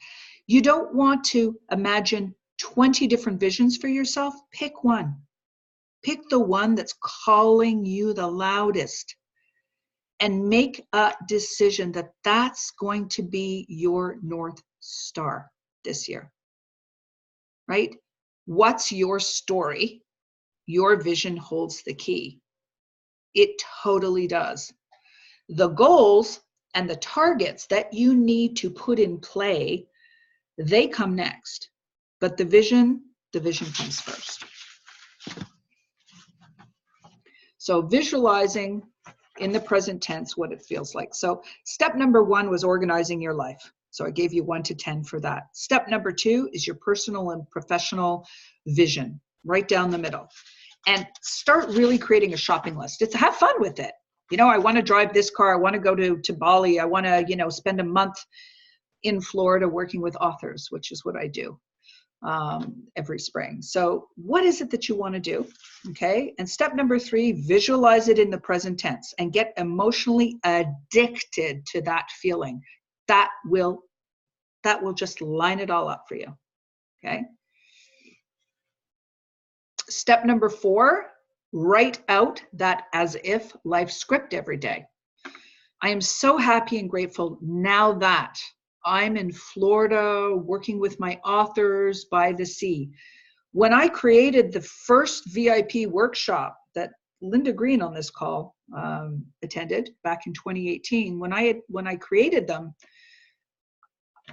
You don't want to imagine 20 different visions for yourself. Pick one. Pick the one that's calling you the loudest. And make a decision that that's going to be your North Star this year, right? What's your story? Your vision holds the key. It totally does. The goals and the targets that you need to put in play, they come next. But the vision comes first. So visualizing in the present tense what it feels like. So step number 1 was organizing your life. So I gave you 1 to 10 for that. Step number 2 is your personal and professional vision, right down the middle. And start really creating a shopping list. Have fun with it. I want to drive this car. I want to go to Bali. I want to, spend a month in Florida working with authors, which is what I do every spring. So what is it that you want to do? Okay. And step number 3, visualize it in the present tense and get emotionally addicted to that feeling. That will just line it all up for you. Okay. Step number 4, write out that as if life script every day. I am so happy and grateful now that I'm in Florida working with my authors by the sea. When I created the first VIP workshop that Linda Green on this call attended back in 2018, when I created them,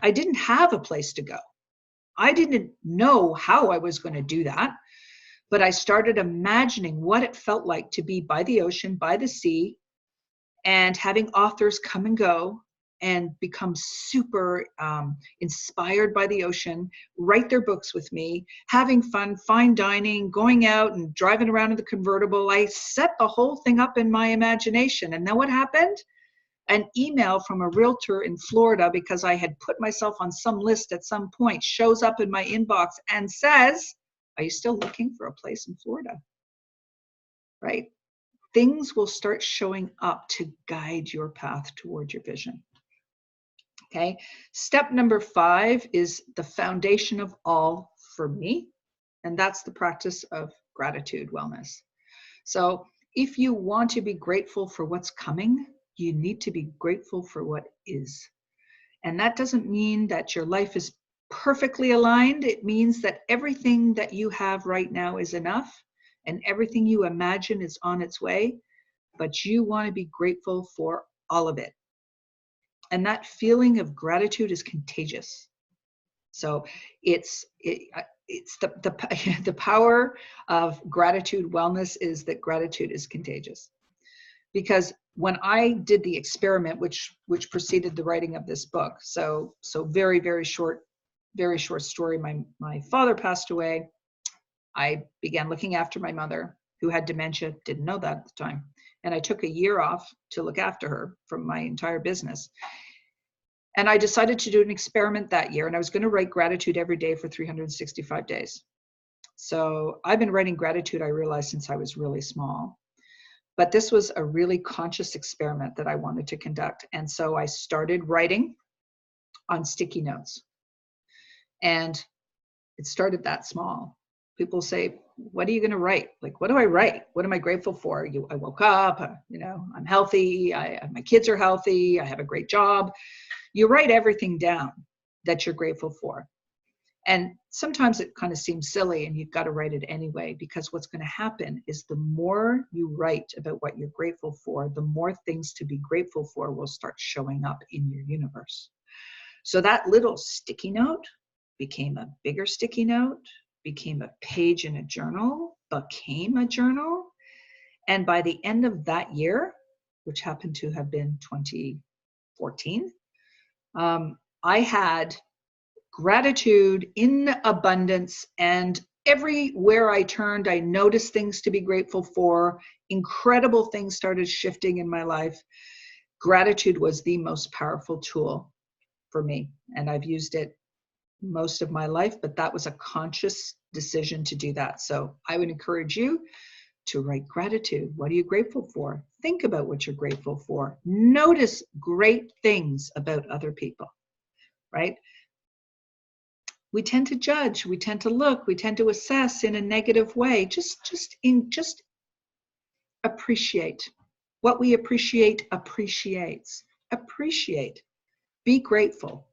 I didn't have a place to go. I didn't know how I was going to do that, but I started imagining what it felt like to be by the ocean, by the sea, and having authors come and go and become super inspired by the ocean, write their books with me, having fun, fine dining, going out and driving around in the convertible. I set the whole thing up in my imagination. And then what happened? An email from a realtor in Florida, because I had put myself on some list at some point, shows up in my inbox and says, "Are you still looking for a place in Florida?" Right? Things will start showing up to guide your path toward your vision. Okay. Step number 5 is the foundation of all for me, and that's the practice of gratitude wellness. So if you want to be grateful for what's coming, you need to be grateful for what is. And that doesn't mean that your life is perfectly aligned. It means that everything that you have right now is enough, and everything you imagine is on its way, but you want to be grateful for all of it. And that feeling of gratitude is contagious. So it's the power of gratitude wellness is that gratitude is contagious. Because when I did the experiment, which preceded the writing of this book, so very short story. My father passed away. I began looking after my mother, who had dementia, didn't know that at the time. And I took a year off to look after her from my entire business. And I decided to do an experiment that year, and I was going to write gratitude every day for 365 days. So I've been writing gratitude, I realized, since I was really small. But this was a really conscious experiment that I wanted to conduct. And so I started writing on sticky notes. And it started that small. people say, what are you going to write? Like, what do I write? What am I grateful for? I woke up, I'm healthy. My kids are healthy. I have a great job. You write everything down that you're grateful for. And sometimes it kind of seems silly and you've got to write it anyway, because what's going to happen is the more you write about what you're grateful for, the more things to be grateful for will start showing up in your universe. So that little sticky note became a bigger sticky note, became a page in a journal, became a journal. And by the end of that year, which happened to have been 2014, I had gratitude in abundance, and everywhere I turned, I noticed things to be grateful for. Incredible things started shifting in my life. Gratitude was the most powerful tool for me, and I've used it most of my life, but that was a conscious decision to do that. So I would encourage you to write gratitude. What are you grateful for? Think about what you're grateful for. Notice great things about other people, right? We tend to judge, we tend to look, we tend to assess in a negative way. Just appreciate. What we appreciate appreciates. Appreciate. Be grateful.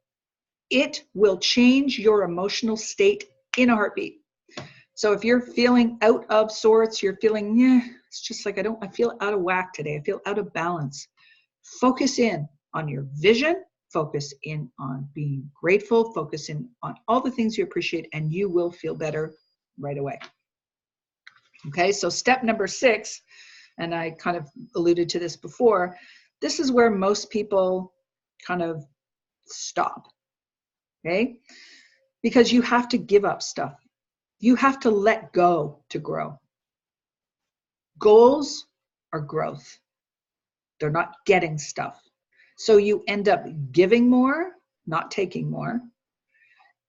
It will change your emotional state in a heartbeat. So if you're feeling out of sorts, you're feeling, it's just like I feel out of whack today. I feel out of balance. Focus in on your vision. Focus in on being grateful. Focus in on all the things you appreciate, and you will feel better right away. Okay, so step number 6, and I kind of alluded to this before, this is where most people kind of stop, okay? Because you have to give up stuff. You have to let go to grow. Goals are growth. They're not getting stuff. So you end up giving more, not taking more.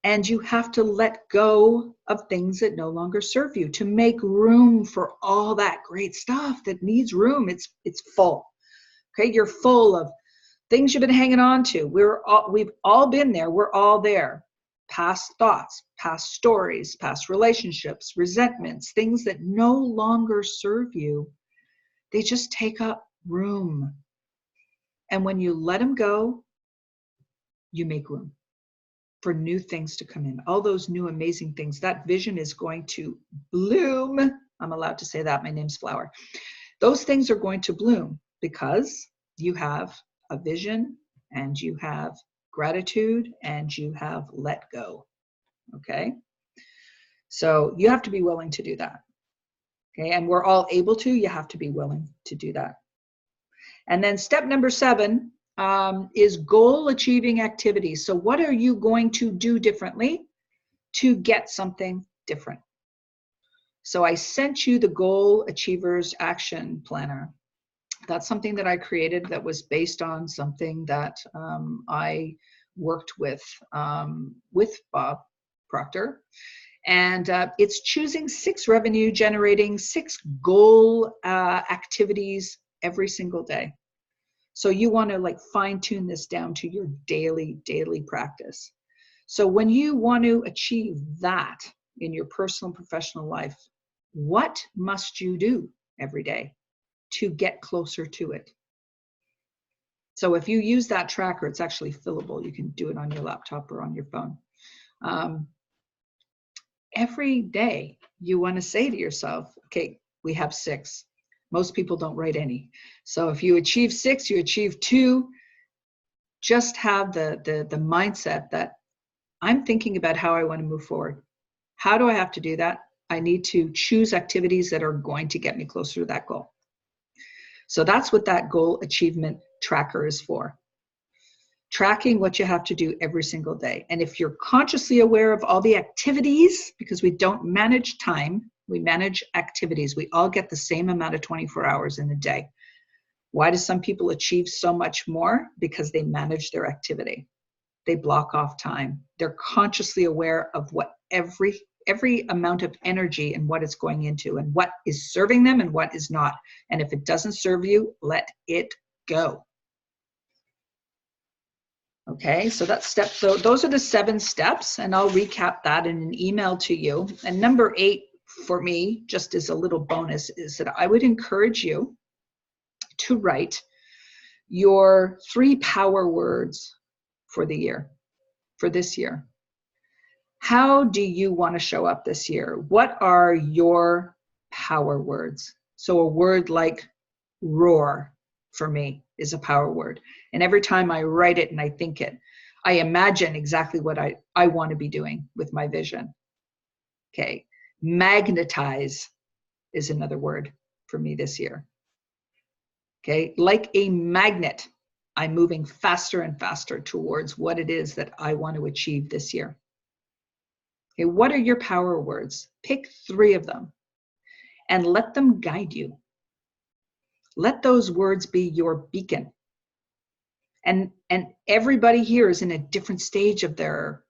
And you have to let go of things that no longer serve you to make room for all that great stuff that needs room. It's full. Okay, you're full of things you've been hanging on to. We've all been there. We're all there. Past thoughts, past stories, past relationships, resentments, things that no longer serve you. They just take up room. And when you let them go, you make room for new things to come in. All those new amazing things. That vision is going to bloom. I'm allowed to say that. My name's Flower. Those things are going to bloom because you have a vision and you have gratitude and you have let go. Okay? So you have to be willing to do that. Okay? And we're all able to. You have to be willing to do that. And then step number 7 is goal achieving activities. So what are you going to do differently to get something different? So I sent you the Goal Achievers Action Planner. That's something that I created that was based on something that I worked with Bob Proctor. And it's choosing 6 revenue generating, 6 goal activities every single day. So you want to like fine tune this down to your daily practice. So when you want to achieve that in your personal and professional life, what must you do every day to get closer to it? So if you use that tracker, it's actually fillable. You can do it on your laptop or on your phone. Every day you want to say to yourself, okay, we have 6. Most people don't write any. So if you achieve 6, you achieve 2, just have the mindset that I'm thinking about how I want to move forward. How do I have to do that? I need to choose activities that are going to get me closer to that goal. So that's what that goal achievement tracker is for. Tracking what you have to do every single day. And if you're consciously aware of all the activities, because we don't manage time, we manage activities. We all get the same amount of 24 hours in a day. Why do some people achieve so much more? Because they manage their activity. They block off time. They're consciously aware of what every amount of energy and what it's going into and what is serving them and what is not. And if it doesn't serve you, let it go. Okay, so that's step. So those are the 7 steps, and I'll recap that in an email to you. And number 8 for me, just as a little bonus, is that I would encourage you to write your 3 power words for the year, for this year. How do you want to show up this year? What are your power words? So a word like roar for me is a power word. And every time I write it and I think it, I imagine exactly what I want to be doing with my vision. Okay. Magnetize is another word for me this year. Okay. Like a magnet, I'm moving faster and faster towards what it is that I want to achieve this year. Okay. What are your power words? Pick 3 of them and let them guide you. Let those words be your beacon. And everybody here is in a different stage of their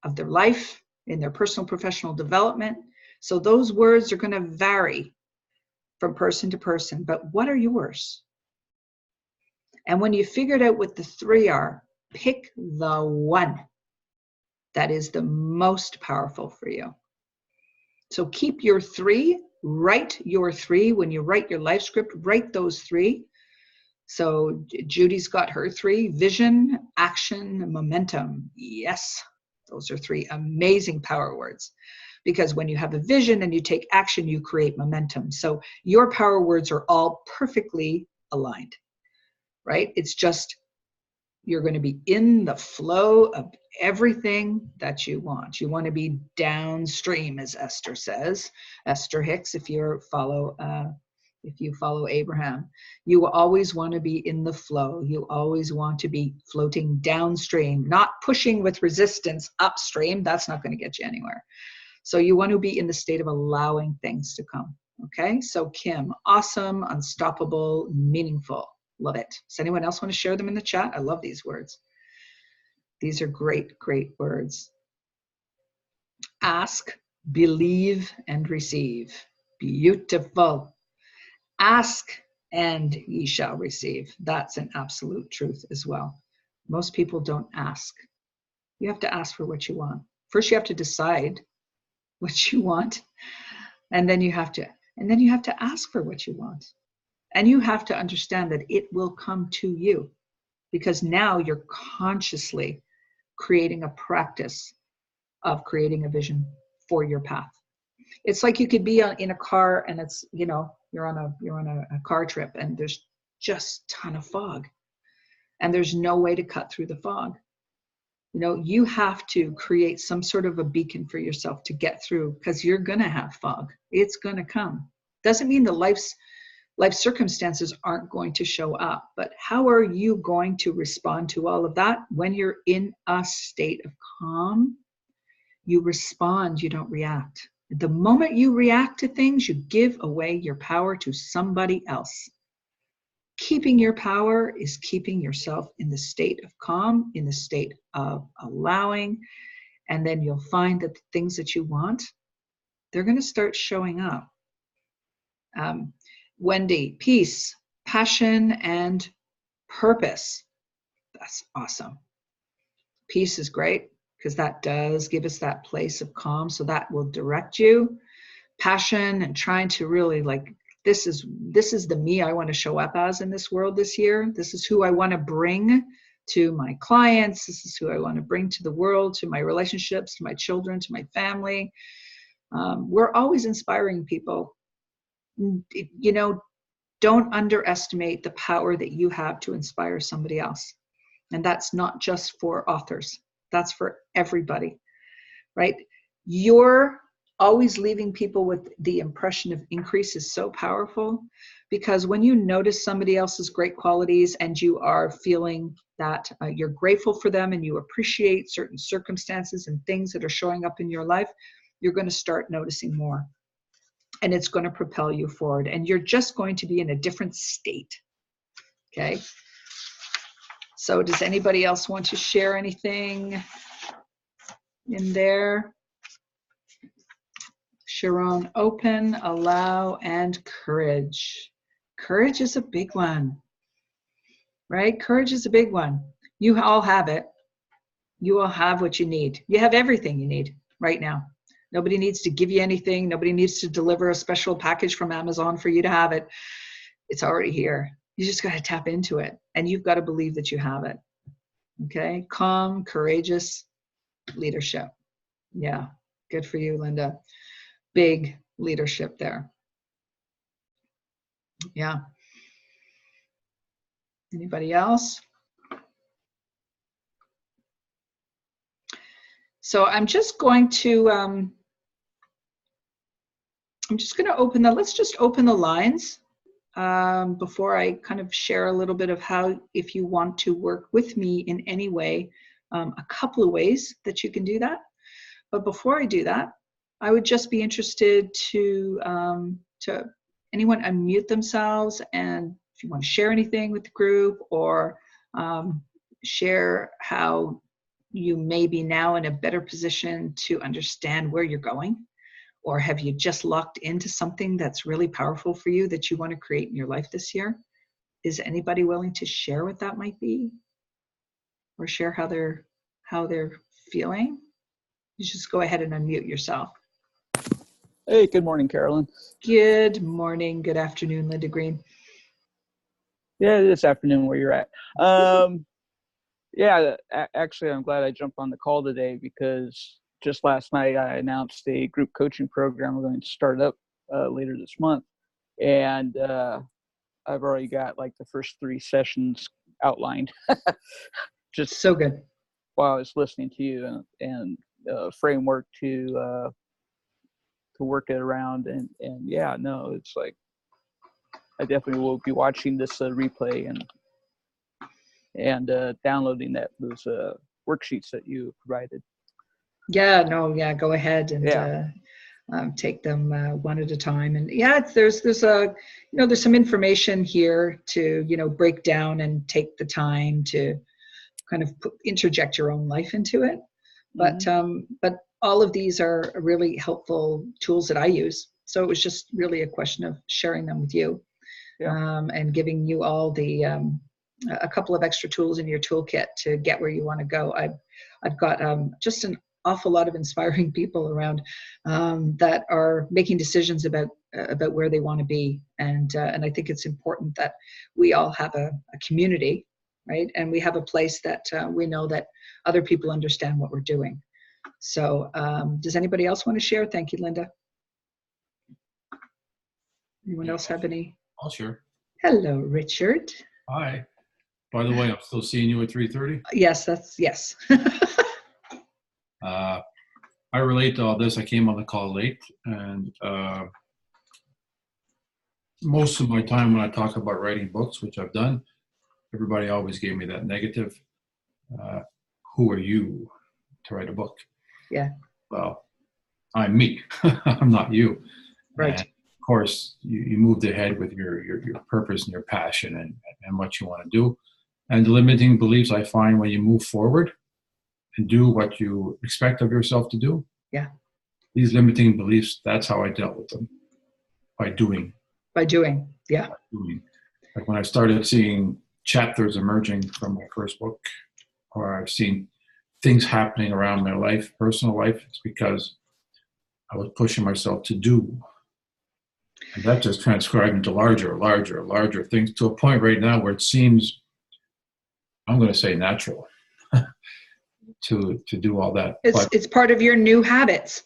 life, in their personal professional development. So those words are going to vary from person to person, but what are yours? And when you figured out what the 3 are, pick the one that is the most powerful for you. So keep your 3, write your 3. When you write your life script, write those 3. So Judy's got her 3: vision, action, momentum. Yes, those are 3 amazing power words. Because when you have a vision and you take action, you create momentum. So your power words are all perfectly aligned, right? It's just you're going to be in the flow of everything that you want. You want to be downstream, as Esther says. Esther Hicks, if you follow Abraham, you always want to be in the flow. You always want to be floating downstream, not pushing with resistance upstream. That's not going to get you anywhere. So you want to be in the state of allowing things to come. Okay, so Kim, awesome, unstoppable, meaningful. Love it. Does anyone else want to share them in the chat? I love these words. These are great, great words. Ask, believe, and receive. Beautiful. Ask and ye shall receive. That's an absolute truth as well. Most people don't ask. You have to ask for what you want. First, you have to decide what you want, and then you have to ask for what you want. And you have to understand that it will come to you, because now you're consciously creating a practice of creating a vision for your path. It's like you could be in a car and it's, you're on a car trip and there's just a ton of fog and there's no way to cut through the fog. You have to create some sort of a beacon for yourself to get through, because you're going to have fog. It's going to come. Doesn't mean the life circumstances aren't going to show up, but how are you going to respond to all of that? When you're in a state of calm, you respond, you don't react. The moment you react to things, you give away your power to somebody else. Keeping your power is keeping yourself in the state of calm, in the state of allowing, and then you'll find that the things that you want, they're going to start showing up. Wendy, peace, passion, and purpose. That's awesome. Peace is great because that does give us that place of calm, so that will direct you. Passion and trying to really this is the me I want to show up as in this world this year. This is who I want to bring to my clients. This is who I want to bring to the world, to my relationships, to my children, to my family. We're always inspiring people. Don't underestimate the power that you have to inspire somebody else. And that's not just for authors. That's for everybody, right? You're always leaving people with the impression of increase is so powerful, because when you notice somebody else's great qualities and you are feeling that you're grateful for them and you appreciate certain circumstances and things that are showing up in your life, you're going to start noticing more. And it's going to propel you forward. And you're just going to be in a different state. Okay. So does anybody else want to share anything in there? Sharon, open, allow, and courage. Courage is a big one, right? Courage is a big one. You all have it. You all have what you need. You have everything you need right now. Nobody needs to give you anything. Nobody needs to deliver a special package from Amazon for you to have it. It's already here. You just got to tap into it, and you've got to believe that you have it. Okay? Calm, courageous leadership. Yeah. Good for you, Linda. Big leadership there. Yeah. Anybody else? So I'm just going to open let's just open the lines before I kind of share a little bit of how, if you want to work with me in any way, a couple of ways that you can do that. But before I do that, I would just be interested to anyone unmute themselves, and if you want to share anything with the group, or share how you may be now in a better position to understand where you're going, or have you just locked into something that's really powerful for you that you want to create in your life this year? Is anybody willing to share what that might be, or share how they're feeling? You just go ahead and unmute yourself. Hey, good morning, Carolyn. Good morning, good afternoon, Linda Green. Yeah, this afternoon where you're at. Yeah, actually, I'm glad I jumped on the call today because just last night I announced a group coaching program we're going to start up later this month. And I've already got like the first 3 sessions outlined. Just So good. while I was listening to you, and framework to work it around. And yeah, no, it's like, I definitely will be watching this replay and downloading those worksheets that you provided. Yeah, no, yeah, go ahead and take them one at a time. And yeah, there's some information here to, break down and take the time to kind of interject your own life into it. But all of these are really helpful tools that I use. So it was just really a question of sharing them with you. And giving you all a couple of extra tools in your toolkit to get where you want to go. I've got just an awful lot of inspiring people around that are making decisions about where they want to be, and I think it's important that we all have a community, right? And we have a place that we know that other people understand what we're doing. So does anybody else want to share? Thank you, Linda. Anyone else have any? I'll share. Hello, Richard. Hi. By the way, I'm still seeing you at 3:30. Yes, yes. I relate to all this. I came on the call late, and most of my time when I talk about writing books, which I've done, everybody always gave me that negative. Who are you to write a book? Yeah. Well, I'm me. I'm not you. Right. And of course, you moved ahead with your purpose and your passion and what you want to do. And the limiting beliefs I find when you move forward and do what you expect of yourself to do. Yeah. These limiting beliefs, that's how I dealt with them. By doing. Yeah. By doing. Like when I started seeing chapters emerging from my first book, or I've seen things happening around my life, personal life, it's because I was pushing myself to do. And that just transcribed into larger things, to a point right now where it seems, I'm going to say, natural to do all that. It's part of your new habits,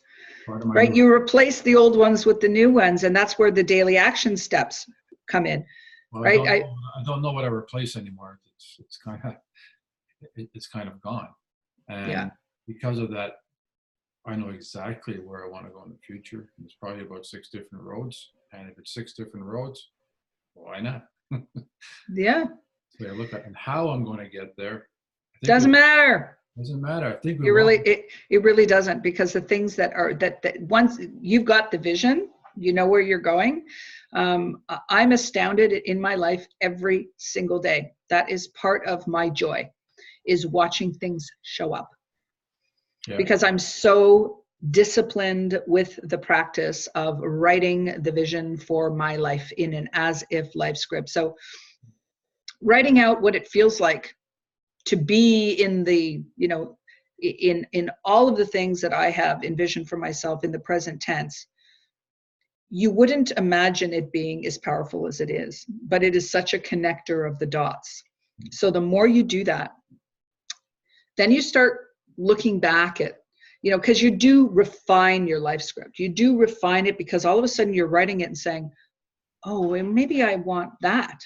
right? You replace the old ones with the new ones, and that's where the daily action steps come in, well, right? I don't know what I replace anymore. It's kind of gone. And because of that, I know exactly where I want to go in the future. It's probably about 6 different roads. And if it's 6 different roads, why not? Yeah. So I look at and how I'm going to get there. Doesn't matter. Doesn't matter. I think it really doesn't, because the things that once you've got the vision, you know where you're going. I'm astounded in my life every single day. That is part of my joy, is watching things show up. Yeah. Because I'm so disciplined with the practice of writing the vision for my life in an as if life script. So writing out what it feels like to be in the, in all of the things that I have envisioned for myself in the present tense, you wouldn't imagine it being as powerful as it is, but it is such a connector of the dots. So the more you do that, then you start looking back at, you know, because you do refine your life script. You do refine it because all of a sudden you're writing it and saying, oh, well, maybe I want that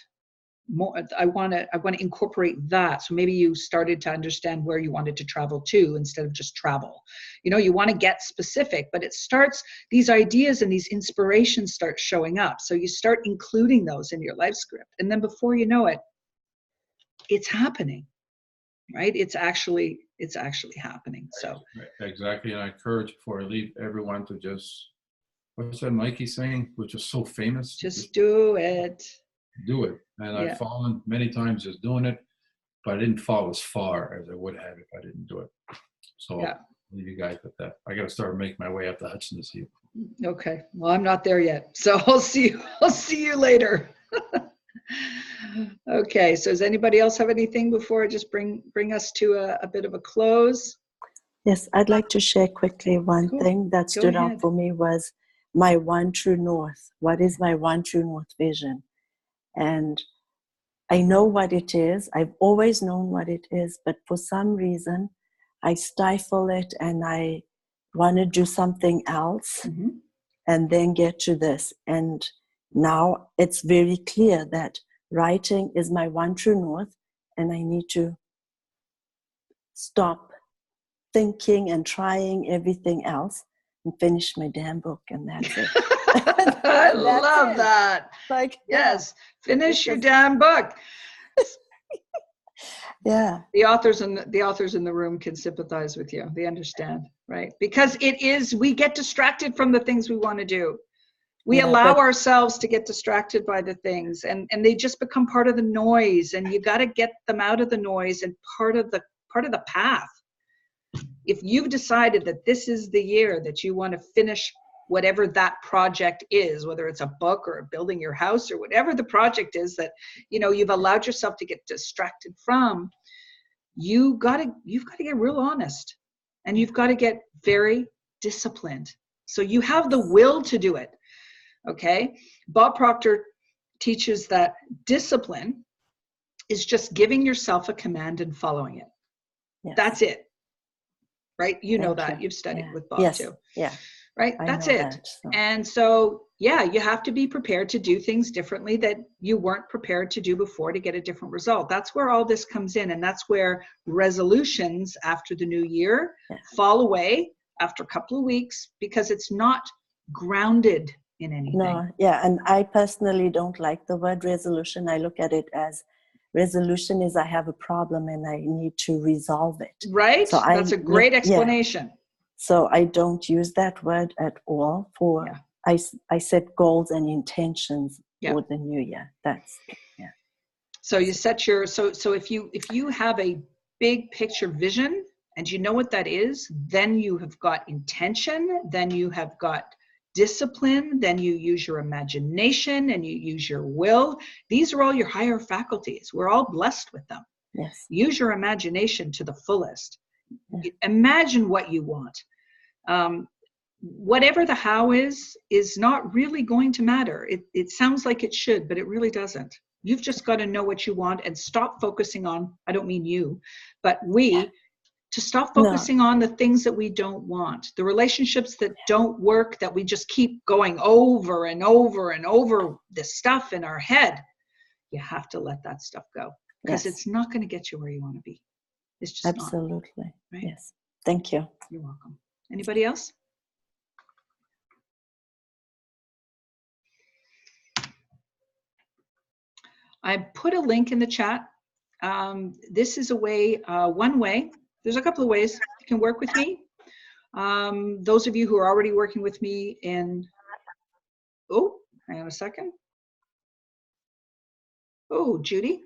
more. I want to incorporate that. So maybe you started to understand where you wanted to travel to instead of just travel. You know, you want to get specific, but it starts, these ideas and these inspirations start showing up. So you start including those in your life script. And then before you know it, it's happening, right? It's actually happening. So Right, exactly. And I encourage before I leave everyone to just, what's that Mikey saying, which is so famous? Just do it. Do it. And I've fallen many times just doing it, but I didn't fall as far as I would have if I didn't do it. So I'll leave you guys with that. I got to start making my way up to Hudson to see you. Okay. Well, I'm not there yet. So I'll see you later. Okay. So does anybody else have anything before I just bring us to a bit of a close? Yes, I'd like to share quickly one thing that stood out for me was my one true north. What is my one true north vision? And I know what it is. I've always known what it is, but for some reason, I stifle it and I want to do something else and then get to this. And now it's very clear that writing is my one true north, and I need to stop thinking and trying everything else and finish my damn book, and that's it. I love that. Like, yes, finish your damn book. Yeah. The authors in the room can sympathize with you. They understand, right? Because we get distracted from the things we want to do. We allow ourselves to get distracted by the things, and they just become part of the noise, and you got to get them out of the noise and part of the path. If you've decided that this is the year that you want to finish whatever that project is, whether it's a book or building your house or whatever the project is that, you know, you've allowed yourself to get distracted from, you've got to get real honest, and you've got to get very disciplined. So you have the will to do it. Okay. Bob Proctor teaches that discipline is just giving yourself a command and following it. Yes. That's it. Right? You know that. You've studied with Bob too. Yeah. Right? That's it. And so, you have to be prepared to do things differently that you weren't prepared to do before to get a different result. That's where all this comes in. And that's where resolutions after the new year fall away after a couple of weeks, because it's not grounded in anything. No, and I personally don't like the word resolution. I look at it as resolution is I have a problem and I need to resolve it. Right? So that's a great explanation. Yeah. So I don't use that word at all for, I set goals and intentions for the new year. That's, So you set your, so if you have a big picture vision and you know what that is, then you have got intention, then you have got discipline, then you use your imagination and you use your will. These are all your higher faculties. We're all blessed with them. Yes. Use your imagination to the fullest. Imagine what you want. Whatever the how is not really going to matter. It sounds like it should, but it really doesn't. You've just got to know what you want and stop focusing on, I don't mean you, but to stop focusing on the things that we don't want, the relationships that don't work, that we just keep going over and over and over the stuff in our head. You have to let that stuff go, because it's not going to get you where you want to be. It's just absolutely not. Right? Yes. Thank you. You're welcome. Anybody else? I put a link in the chat. This is a way, one way. There's a couple of ways you can work with me. Those of you who are already working with me in, hang on a second. Oh, Judy.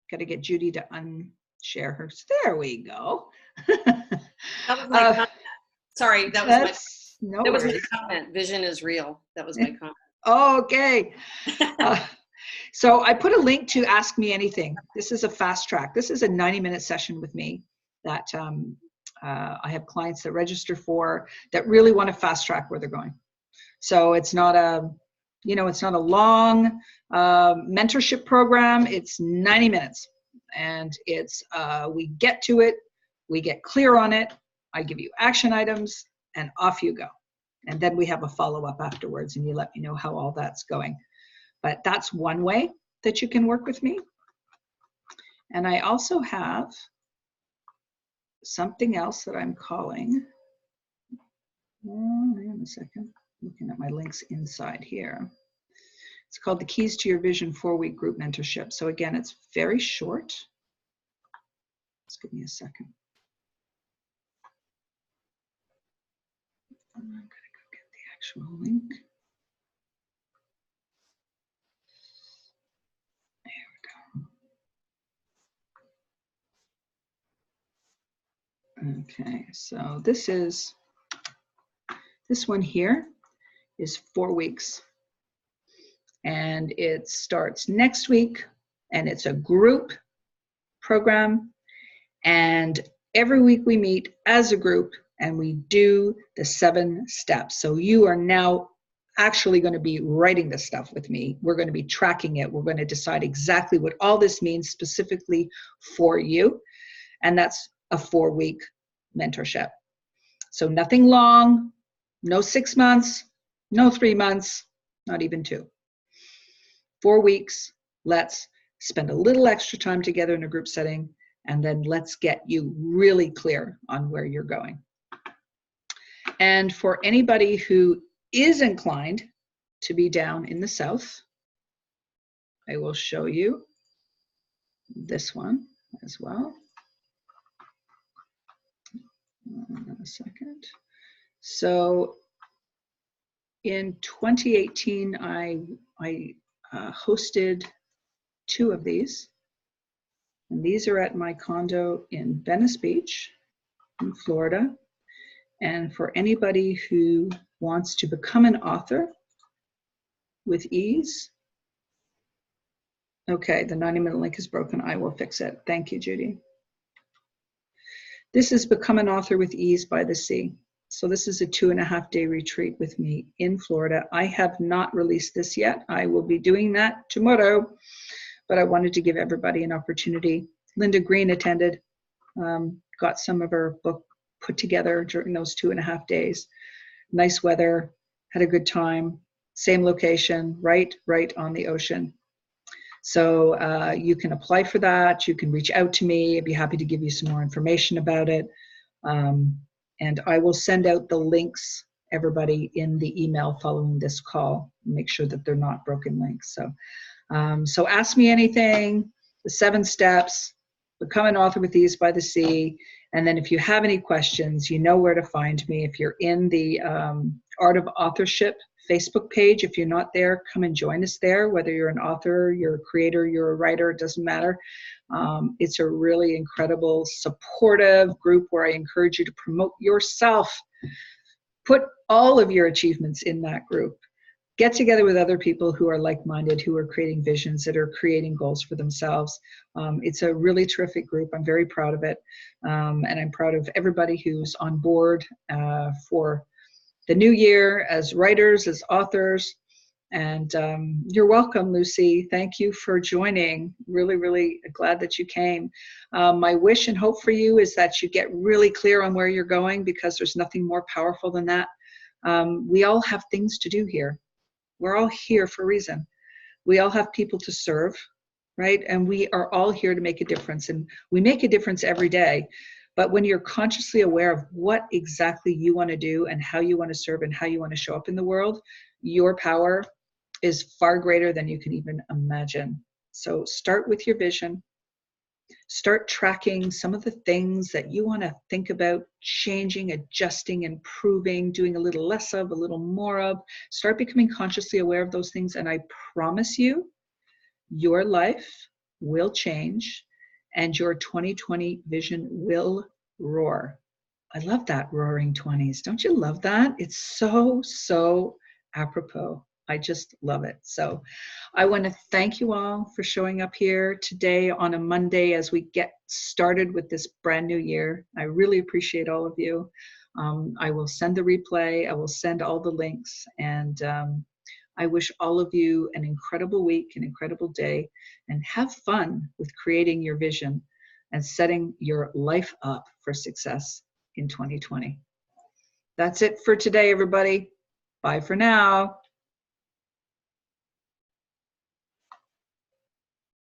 Got to get Judy to unshare her. There we go. That was my comment. Sorry, that was my comment. Vision is real. That was my comment. Okay. So I put a link to Ask Me Anything. This is a fast track. This is a 90-minute session with me that I have clients that register for that really want to fast track where they're going. So it's not a, it's not a long mentorship program. It's 90 minutes, and it's we get to it, we get clear on it. I give you action items, and off you go. And then we have a follow-up afterwards, and you let me know how all that's going. But that's one way that you can work with me. And I also have something else that I'm calling, hang on a second, looking at my links inside here. It's called the Keys to Your Vision 4-Week Group Mentorship. So again, it's very short. Just give me a second. I'm gonna go get the actual link. Okay, so this one here is 4 weeks, and it starts next week, and it's a group program, and every week we meet as a group and we do the 7 steps. So you are now actually going to be writing this stuff with me. We're going to be tracking it. We're going to decide exactly what all this means specifically for you, and that's a 4-week mentorship. So nothing long, no 6 months, no 3 months, not even 2. 4 weeks, let's spend a little extra time together in a group setting, and then let's get you really clear on where you're going. And for anybody who is inclined to be down in the south, I will show you this one as well. A second. So in 2018, I hosted 2 of these, and these are at my condo in Venice Beach in Florida. And for anybody who wants to become an author with ease, okay, the 90-minute link is broken. I will fix it. Thank you, Judy. This is Become an Author with Ease by the Sea. So this is a 2.5-day retreat with me in Florida. I have not released this yet. I will be doing that tomorrow, but I wanted to give everybody an opportunity. Linda Green attended, got some of her book put together during those 2.5 days. Nice weather, had a good time, same location, right on the ocean. So you can apply for that. You can reach out to me. I'd be happy to give you some more information about it. And I will send out the links, everybody, in the email following this call. Make sure that they're not broken links. So ask me anything, the 7 steps, Become an Author with Ease by the Sea. And then if you have any questions, you know where to find me. If you're in the Art of Authorship Facebook page, if you're not there, come and join us there. Whether you're an author, you're a creator, you're a writer, it doesn't matter. It's a really incredible, supportive group where I encourage you to promote yourself. Put all of your achievements in that group. Get together with other people who are like-minded, who are creating visions, that are creating goals for themselves. It's a really terrific group. I'm very proud of it. And I'm proud of everybody who's on board for the new year as writers, as authors. And you're welcome, Lucy. Thank you for joining. Really, really glad that you came. My wish and hope for you is that you get really clear on where you're going, because there's nothing more powerful than that. We all have things to do here. We're all here for a reason. We all have people to serve, right? And we are all here to make a difference. And we make a difference every day. But when you're consciously aware of what exactly you want to do and how you want to serve and how you want to show up in the world, your power is far greater than you can even imagine. So start with your vision. Start tracking some of the things that you want to think about changing, adjusting, improving, doing a little less of, a little more of. Start becoming consciously aware of those things, and I promise you, your life will change and your 2020 vision will roar. I love that, roaring 20s. Don't you love that? It's so, so apropos. I just love it. So I want to thank you all for showing up here today on a Monday as we get started with this brand new year. I really appreciate all of you. I will send the replay. I will send all the links. And I wish all of you an incredible week, an incredible day, and have fun with creating your vision and setting your life up for success in 2020. That's it for today, everybody. Bye for now.